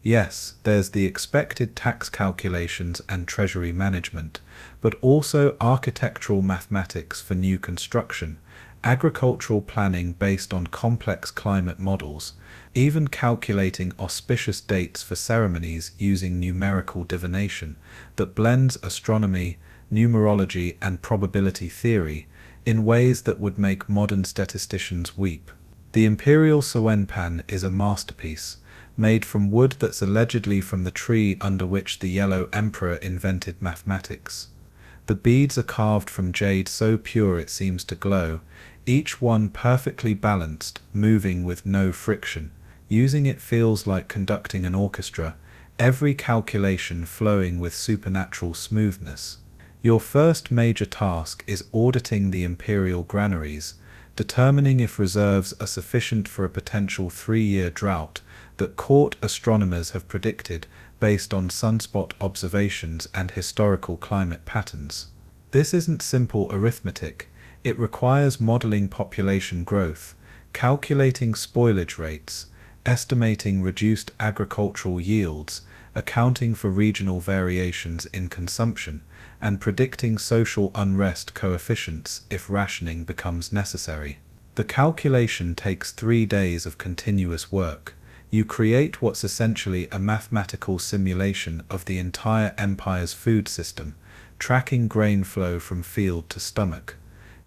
A: Yes, there's the expected tax calculations and treasury management, but also architectural mathematics for new construction, agricultural planning based on complex climate models, even calculating auspicious dates for ceremonies using numerical divination that blends astronomy, numerology, and probability theory in ways that would make modern statisticians weep. The Imperial Suanpan is a masterpiece, made from wood that's allegedly from the tree under which the Yellow Emperor invented mathematics. The beads are carved from jade so pure it seems to glow, each one perfectly balanced, moving with no friction. Using it feels like conducting an orchestra, every calculation flowing with supernatural smoothness. Your first major task is auditing the imperial granaries, determining if reserves are sufficient for a potential 3-year drought that court astronomers have predicted based on sunspot observations and historical climate patterns. This isn't simple arithmetic, it requires modeling population growth, calculating spoilage rates, estimating reduced agricultural yields, accounting for regional variations in consumption, and predicting social unrest coefficients if rationing becomes necessary. The calculation takes 3 days of continuous work. You create what's essentially a mathematical simulation of the entire empire's food system, tracking grain flow from field to stomach.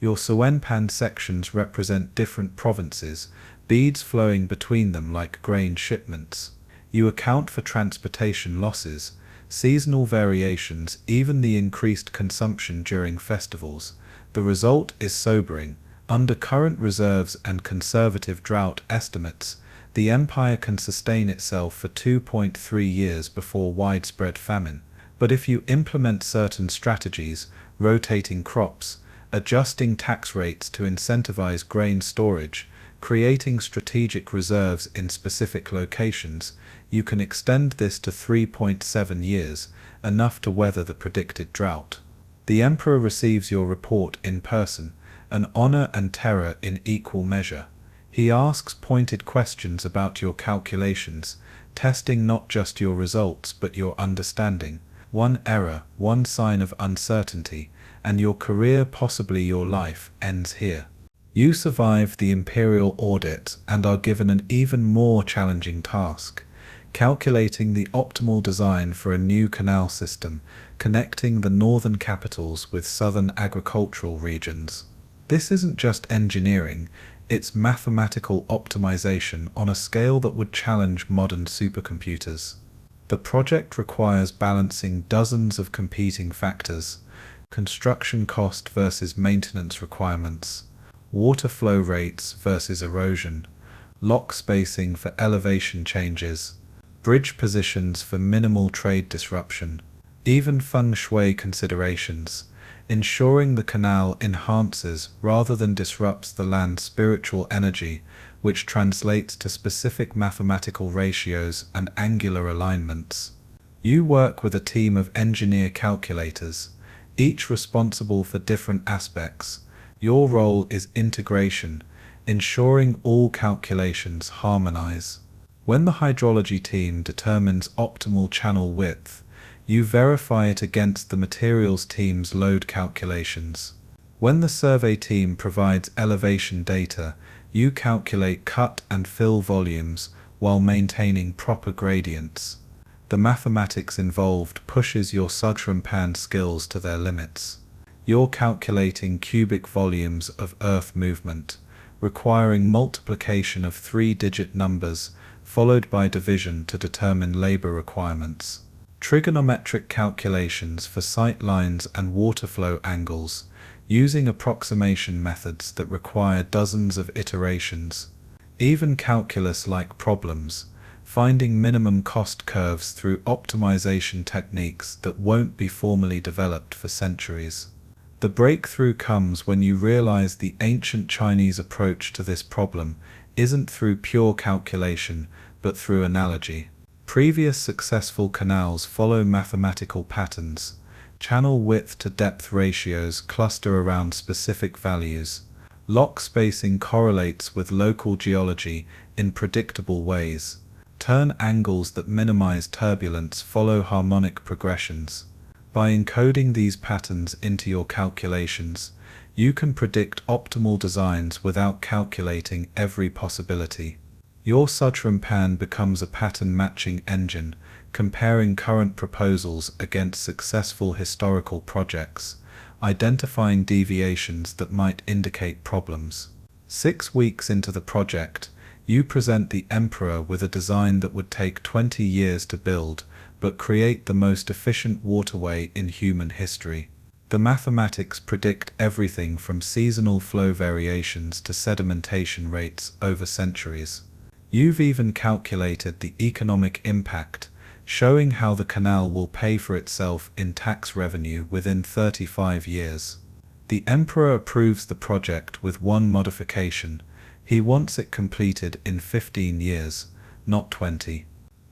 A: Your Suanpan sections represent different provinces, beads flowing between them like grain shipments. You account for transportation losses, seasonal variations, even the increased consumption during festivals. The result is sobering. Under current reserves and conservative drought estimates, the empire can sustain itself for 2.3 years before widespread famine. But if you implement certain strategies, rotating crops, adjusting tax rates to incentivize grain storage, creating strategic reserves in specific locations, you can extend this to 3.7 years, enough to weather the predicted drought. The emperor receives your report in person, an honor and terror in equal measure. He asks pointed questions about your calculations, testing not just your results but your understanding. One error, one sign of uncertainty, and your career, possibly your life, ends here. You survive the imperial audit and are given an even more challenging task: calculating the optimal design for a new canal system connecting the northern capitals with southern agricultural regions. This isn't just engineering, it's mathematical optimization on a scale that would challenge modern supercomputers. The project requires balancing dozens of competing factors: construction cost versus maintenance requirements, water flow rates versus erosion, lock spacing for elevation changes, bridge positions for minimal trade disruption, even feng shui considerations, ensuring the canal enhances rather than disrupts the land's spiritual energy, which translates to specific mathematical ratios and angular alignments. You work with a team of engineer calculators, each responsible for different aspects. Your role is integration, ensuring all calculations harmonize. When the hydrology team determines optimal channel width, you verify it against the materials team's load calculations. When the survey team provides elevation data, you calculate cut and fill volumes while maintaining proper gradients. The mathematics involved pushes your Zhusuan skills to their limits. You're calculating cubic volumes of earth movement, requiring multiplication of 3-digit numbers followed by division to determine labor requirements. Trigonometric calculations for sight lines and water flow angles, using approximation methods that require dozens of iterations. Even calculus-like problems, finding minimum cost curves through optimization techniques that won't be formally developed for centuries. The breakthrough comes when you realize the ancient Chinese approach to this problem isn't through pure calculation, but through analogy. Previous successful canals follow mathematical patterns. Channel width to depth ratios cluster around specific values. Lock spacing correlates with local geology in predictable ways. Turn angles that minimize turbulence follow harmonic progressions. By encoding these patterns into your calculations, you can predict optimal designs without calculating every possibility. Your Suanpan becomes a pattern matching engine, comparing current proposals against successful historical projects, identifying deviations that might indicate problems. 6 weeks into the project, you present the emperor with a design that would take 20 years to build, but create the most efficient waterway in human history. The mathematics predict everything from seasonal flow variations to sedimentation rates over centuries. You've even calculated the economic impact, showing how the canal will pay for itself in tax revenue within 35 years. The emperor approves the project with one modification: he wants it completed in 15 years, not 20.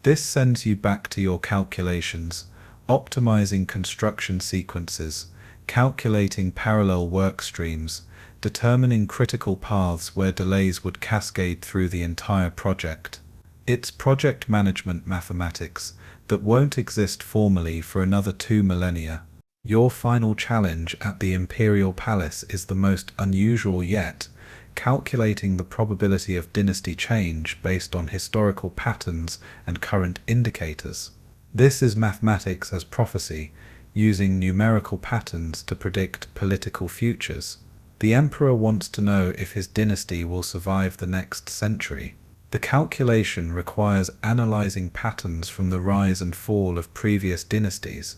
A: This sends you back to your calculations, optimizing construction sequences, calculating parallel work streams, determining critical paths where delays would cascade through the entire project. It's project management mathematics that won't exist formally for another 2 millennia. Your final challenge at the Imperial Palace is the most unusual yet: calculating the probability of dynasty change based on historical patterns and current indicators. This is mathematics as prophecy, using numerical patterns to predict political futures. The emperor wants to know if his dynasty will survive the next century. The calculation requires analyzing patterns from the rise and fall of previous dynasties,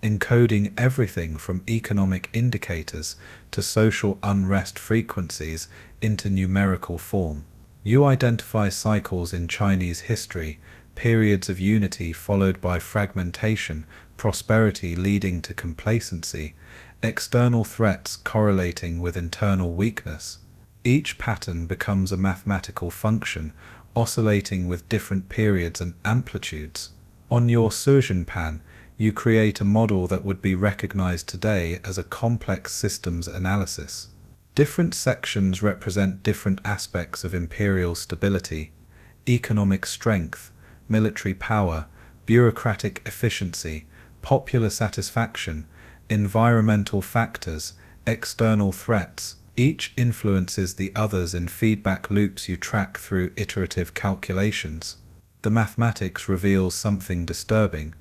A: encoding everything from economic indicators to social unrest frequencies into numerical form. You identify cycles in Chinese history, periods of unity followed by fragmentation, prosperity leading to complacency, external threats correlating with internal weakness. Each pattern becomes a mathematical function, oscillating with different periods and amplitudes. On your Suanpan, you create a model that would be recognized today as a complex systems analysis. Different sections represent different aspects of imperial stability, economic strength, military power, bureaucratic efficiency, popular satisfaction, environmental factors, external threats. Each influences the others in feedback loops you track through iterative calculations. The mathematics reveals something disturbing.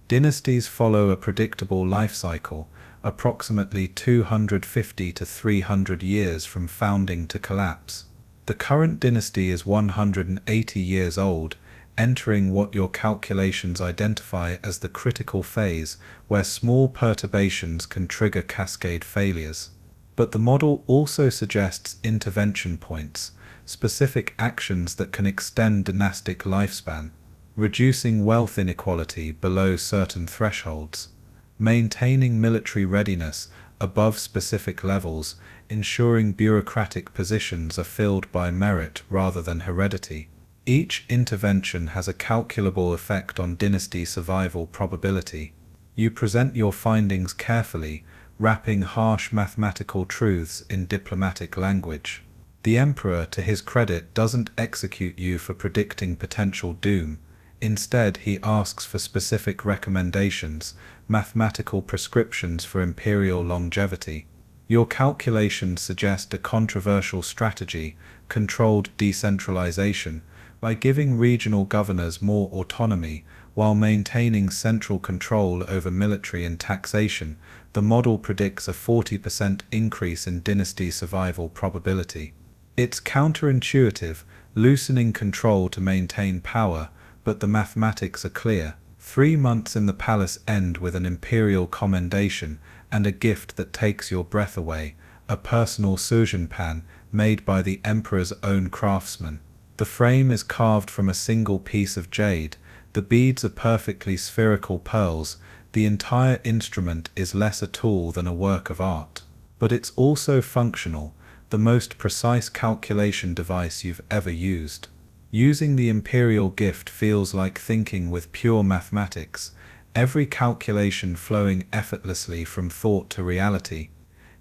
A: Dynasties follow a predictable life cycle, approximately 250 to 300 years from founding to collapse. The current dynasty is 180 years old, entering what your calculations identify as the critical phase, where small perturbations can trigger cascade failures. But the model also suggests intervention points, specific actions that can extend dynastic lifespan, reducing wealth inequality below certain thresholds, maintaining military readiness above specific levels, ensuring bureaucratic positions are filled by merit rather than heredity. Each intervention has a calculable effect on dynasty survival probability. You present your findings carefully, wrapping harsh mathematical truths in diplomatic language. The emperor, to his credit, doesn't execute you for predicting potential doom. Instead, he asks for specific recommendations, mathematical prescriptions for imperial longevity. Your calculations suggest a controversial strategy, controlled decentralization, by giving regional governors more autonomy while maintaining central control over military and taxation. The model predicts a 40% increase in dynasty survival probability. It's counterintuitive, loosening control to maintain power, but the mathematics are clear. 3 months in the palace end with an imperial commendation and a gift that takes your breath away, a personal Suanpan made by the emperor's own craftsman. The frame is carved from a single piece of jade, the beads are perfectly spherical pearls, the entire instrument is less a tool than a work of art. But it's also functional, the most precise calculation device you've ever used. Using the imperial gift feels like thinking with pure mathematics, every calculation flowing effortlessly from thought to reality.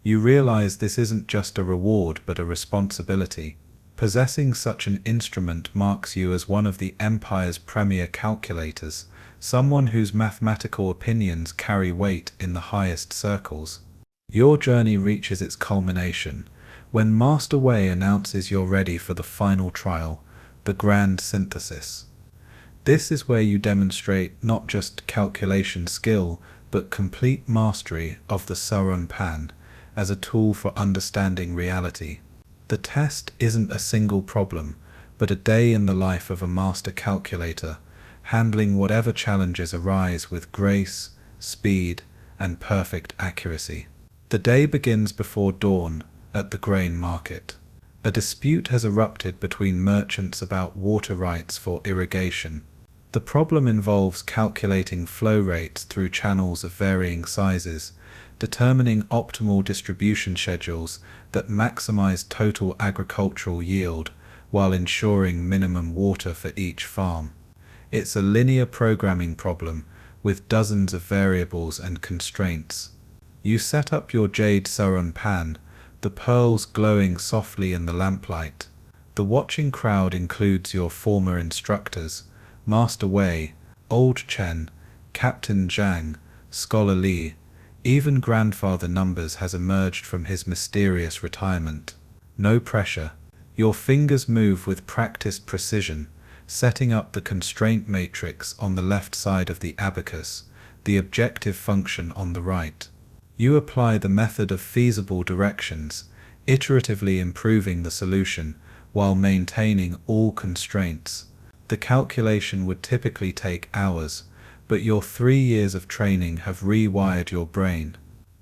A: You realize this isn't just a reward but a responsibility. Possessing such an instrument marks you as one of the empire's premier calculators, someone whose mathematical opinions carry weight in the highest circles. Your journey reaches its culmination when Master Wei announces you're ready for the final trial, the grand synthesis. This is where you demonstrate not just calculation skill, but complete mastery of the Suanpan as a tool for understanding reality. The test isn't a single problem, but a day in the life of a master calculator, handling whatever challenges arise with grace, speed, and perfect accuracy. The day begins before dawn at the grain market. A dispute has erupted between merchants about water rights for irrigation. The problem involves calculating flow rates through channels of varying sizes, determining optimal distribution schedules that maximize total agricultural yield while ensuring minimum water for each farm. It's a linear programming problem with dozens of variables and constraints. You set up your jade Suanpan, the pearls glowing softly in the lamplight. The watching crowd includes your former instructors, Master Wei, Old Chen, Captain Zhang, Scholar Li. Even Grandfather Numbers has emerged from his mysterious retirement. No pressure, Your fingers move with practiced precision, setting up the constraint matrix on the left side of the abacus, the objective function on the right. You apply the method of feasible directions, iteratively improving the solution while maintaining all constraints. The calculation would typically take hours, but your 3 years of training have rewired your brain.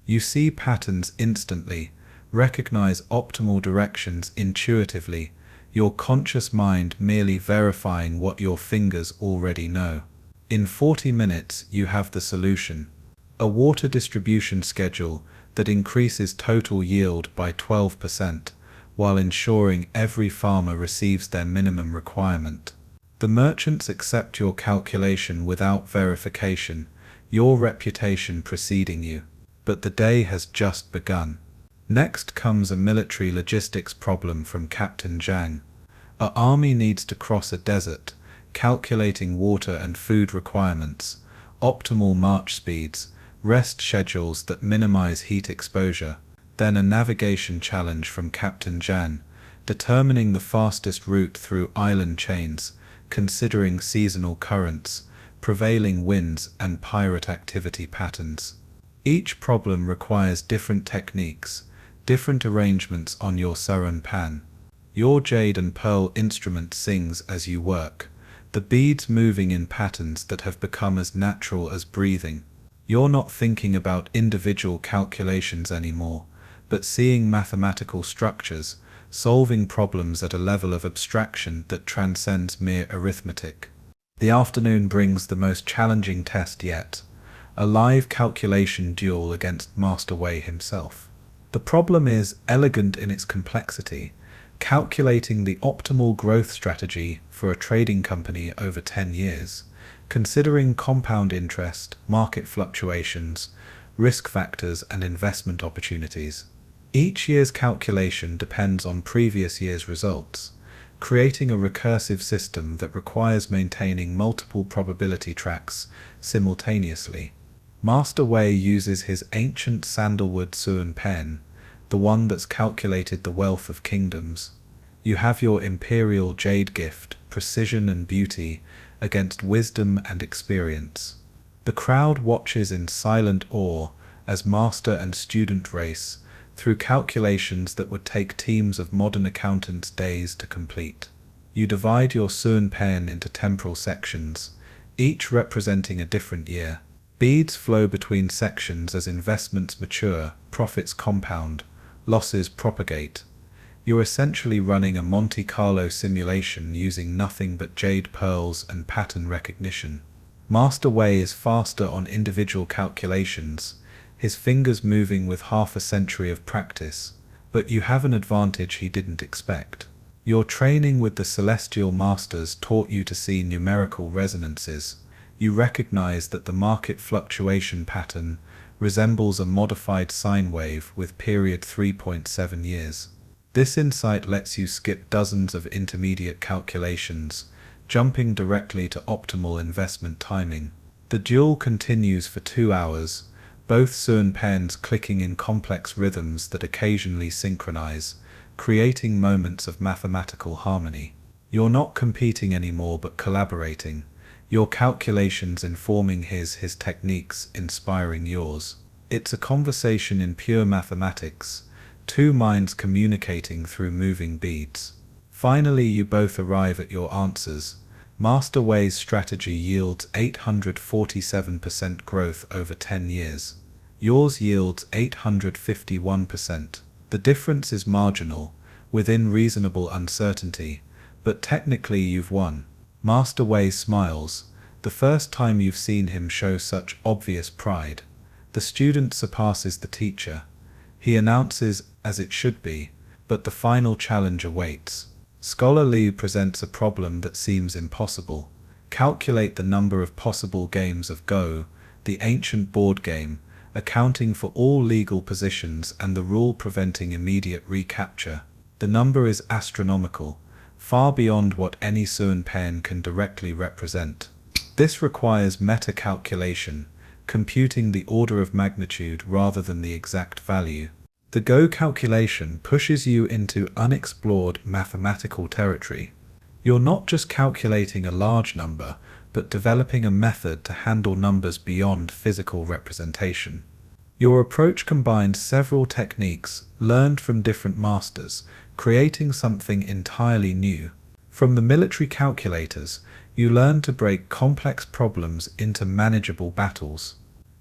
A: You see patterns instantly, recognize optimal directions intuitively, your conscious mind merely verifying what your fingers already know. In 40 minutes, you have the solution. A water distribution schedule that increases total yield by 12%, while ensuring every farmer receives their minimum requirement. The merchants accept your calculation without verification, your reputation preceding you. But the day has just begun. Next comes a military logistics problem from Captain Zhang. Our army needs to cross a desert, calculating water and food requirements, optimal march speeds, rest schedules that minimize heat exposure. Then a navigation challenge from Captain Zhang, determining the fastest route through island chains, considering seasonal currents, prevailing winds and pirate activity patterns. Each problem requires different techniques, different arrangements on your Suanpan. Your jade and pearl instrument sings as you work, the beads moving in patterns that have become as natural as breathing. You're not thinking about individual calculations anymore, but seeing mathematical structures, solving problems at a level of abstraction that transcends mere arithmetic. The afternoon brings the most challenging test yet. A live calculation duel against Master Wei himself. The problem is elegant in its complexity, calculating the optimal growth strategy for a trading company over 10 years, considering compound interest, market fluctuations, risk factors, and investment opportunities. Each year's calculation depends on previous year's results, creating a recursive system that requires maintaining multiple probability tracks simultaneously. Master Wei uses his ancient sandalwood Suanpan, the one that's calculated the wealth of kingdoms. You have your imperial jade gift, precision and beauty, against wisdom and experience. The crowd watches in silent awe as master and student race through calculations that would take teams of modern accountants days to complete. You divide your Suanpan into temporal sections, each representing a different year. Beads flow between sections as investments mature, profits compound, losses propagate. You're essentially running a Monte Carlo simulation using nothing but jade pearls and pattern recognition. Master Wei is faster on individual calculations, his fingers moving with half a century of practice, but you have an advantage he didn't expect. Your training with the Celestial Masters taught you to see numerical resonances. You recognize that the market fluctuation pattern resembles a modified sine wave with period 3.7 years. This insight lets you skip dozens of intermediate calculations, jumping directly to optimal investment timing. The duel continues for 2 hours, both Suanpans clicking in complex rhythms that occasionally synchronize, creating moments of mathematical harmony. You're not competing anymore but collaborating, your calculations informing his techniques inspiring yours. It's a conversation in pure mathematics, two minds communicating through moving beads. Finally, you both arrive at your answers. Master Wei's strategy yields 847% growth over 10 years. Yours yields 851%. The difference is marginal, within reasonable uncertainty, but technically you've won. Master Wei smiles, the first time you've seen him show such obvious pride. The student surpasses the teacher. He announces, as it should be, but the final challenge awaits. Scholar Liu presents a problem that seems impossible. Calculate the number of possible games of Go, the ancient board game, accounting for all legal positions and the rule preventing immediate recapture. The number is astronomical, far beyond what any Suanpan can directly represent. This requires meta-calculation, computing the order of magnitude rather than the exact value. The Go calculation pushes you into unexplored mathematical territory. You're not just calculating a large number, but developing a method to handle numbers beyond physical representation. Your approach combines several techniques learned from different masters, creating something entirely new. From the military calculators, you learn to break complex problems into manageable battles.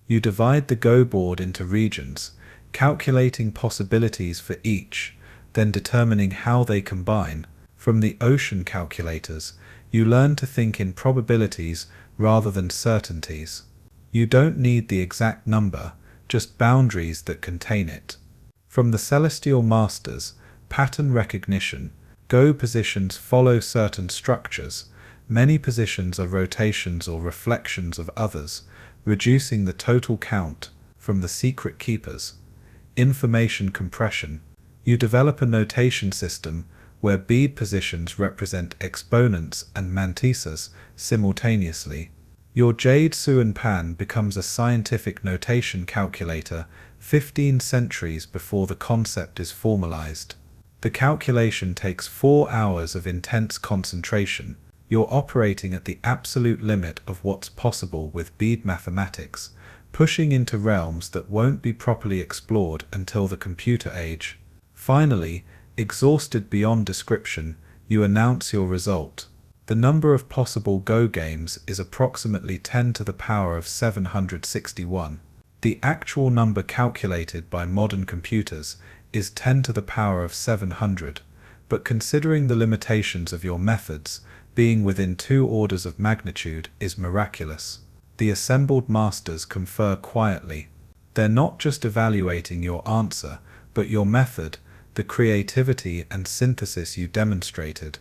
A: You divide the Go board into regions, calculating possibilities for each, then determining how they combine. From the ocean calculators, you learn to think in probabilities rather than certainties. You don't need the exact number, just boundaries that contain it. From the celestial masters, pattern recognition, Go positions follow certain structures. Many positions are rotations or reflections of others, reducing the total count. From the secret keepers, information compression, you develop a notation system where bead positions represent exponents and mantisas simultaneously. Your jade Suanpan becomes a scientific notation calculator 15 centuries before the concept is formalized. The calculation takes 4 hours of intense concentration. You're operating at the absolute limit of what's possible with bead mathematics, pushing into realms that won't be properly explored until the computer age. Finally, exhausted beyond description, you announce your result. The number of possible Go games is approximately 10 to the power of 761. The actual number calculated by modern computers is 10 to the power of 700, but considering the limitations of your methods, being within 2 orders of magnitude is miraculous. The assembled masters confer quietly. They're not just evaluating your answer, but your method, the creativity and synthesis you demonstrated.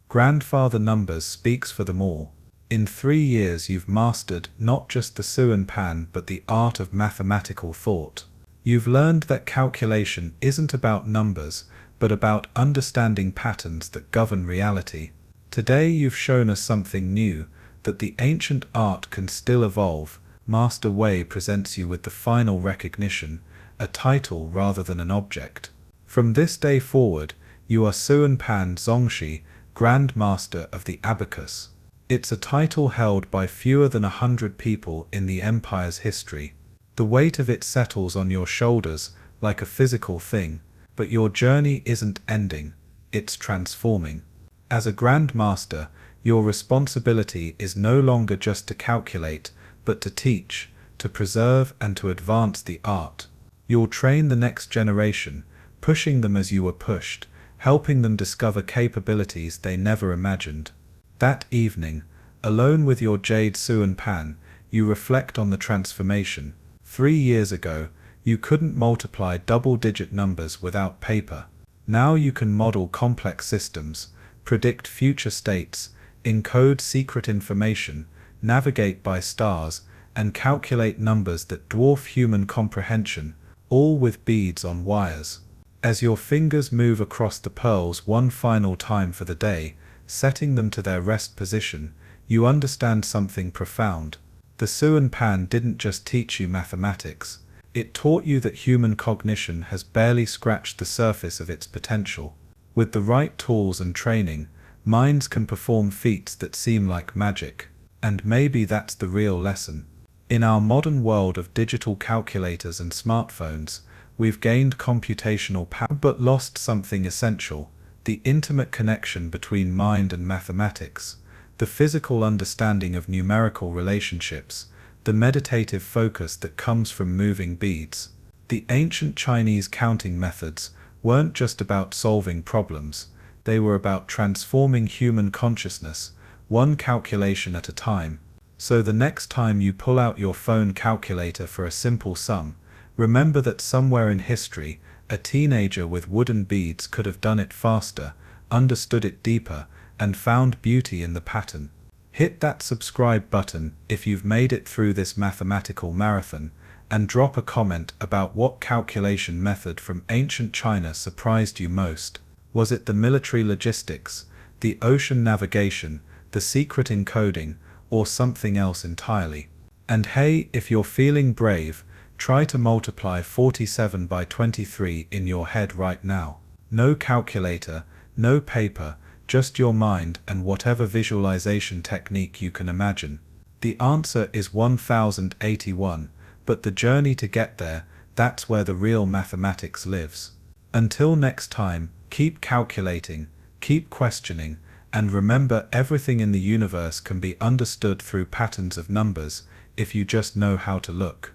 A: Grandfather Numbers speaks for them all. In 3 years you've mastered not just the Suanpan but the art of mathematical thought. You've learned that calculation isn't about numbers, but about understanding patterns that govern reality. Today you've shown us something new, that the ancient art can still evolve. Master Wei presents you with the final recognition, a title rather than an object. From this day forward, you are Suanpan Zongxi, Grand Master of the Abacus. It's a title held by fewer than 100 people in the empire's history. The weight of it settles on your shoulders like a physical thing, but your journey isn't ending, it's transforming. As a Grand Master, your responsibility is no longer just to calculate, but to teach, to preserve and to advance the art. You'll train the next generation, pushing them as you were pushed, helping them discover capabilities they never imagined. That evening, alone with your jade Suanpan, you reflect on the transformation. 3 years ago, you couldn't multiply double-digit numbers without paper. Now you can model complex systems, predict future states, encode secret information, navigate by stars, and calculate numbers that dwarf human comprehension, all with beads on wires. As your fingers move across the pearls one final time for the day, setting them to their rest position, you understand something profound. The Suanpan didn't just teach you mathematics, it taught you that human cognition has barely scratched the surface of its potential. With the right tools and training, minds can perform feats that seem like magic. And maybe that's the real lesson. In our modern world of digital calculators and smartphones, we've gained computational power but lost something essential, the intimate connection between mind and mathematics, the physical understanding of numerical relationships, the meditative focus that comes from moving beads. The ancient Chinese counting methods weren't just about solving problems, they were about transforming human consciousness, one calculation at a time. So the next time you pull out your phone calculator for a simple sum, remember that somewhere in history, a teenager with wooden beads could have done it faster, understood it deeper, and found beauty in the pattern. Hit that subscribe button if you've made it through this mathematical marathon, and drop a comment about what calculation method from ancient China surprised you most. Was it the military logistics, the ocean navigation, the secret encoding, or something else entirely? And hey, if you're feeling brave, Try to multiply 47 by 23 in your head right now. No calculator, no paper, just your mind and whatever visualization technique you can imagine. The answer is 1081, but the journey to get there, that's where the real mathematics lives. Until next time, keep calculating, keep questioning, and remember, everything in the universe can be understood through patterns of numbers if you just know how to look.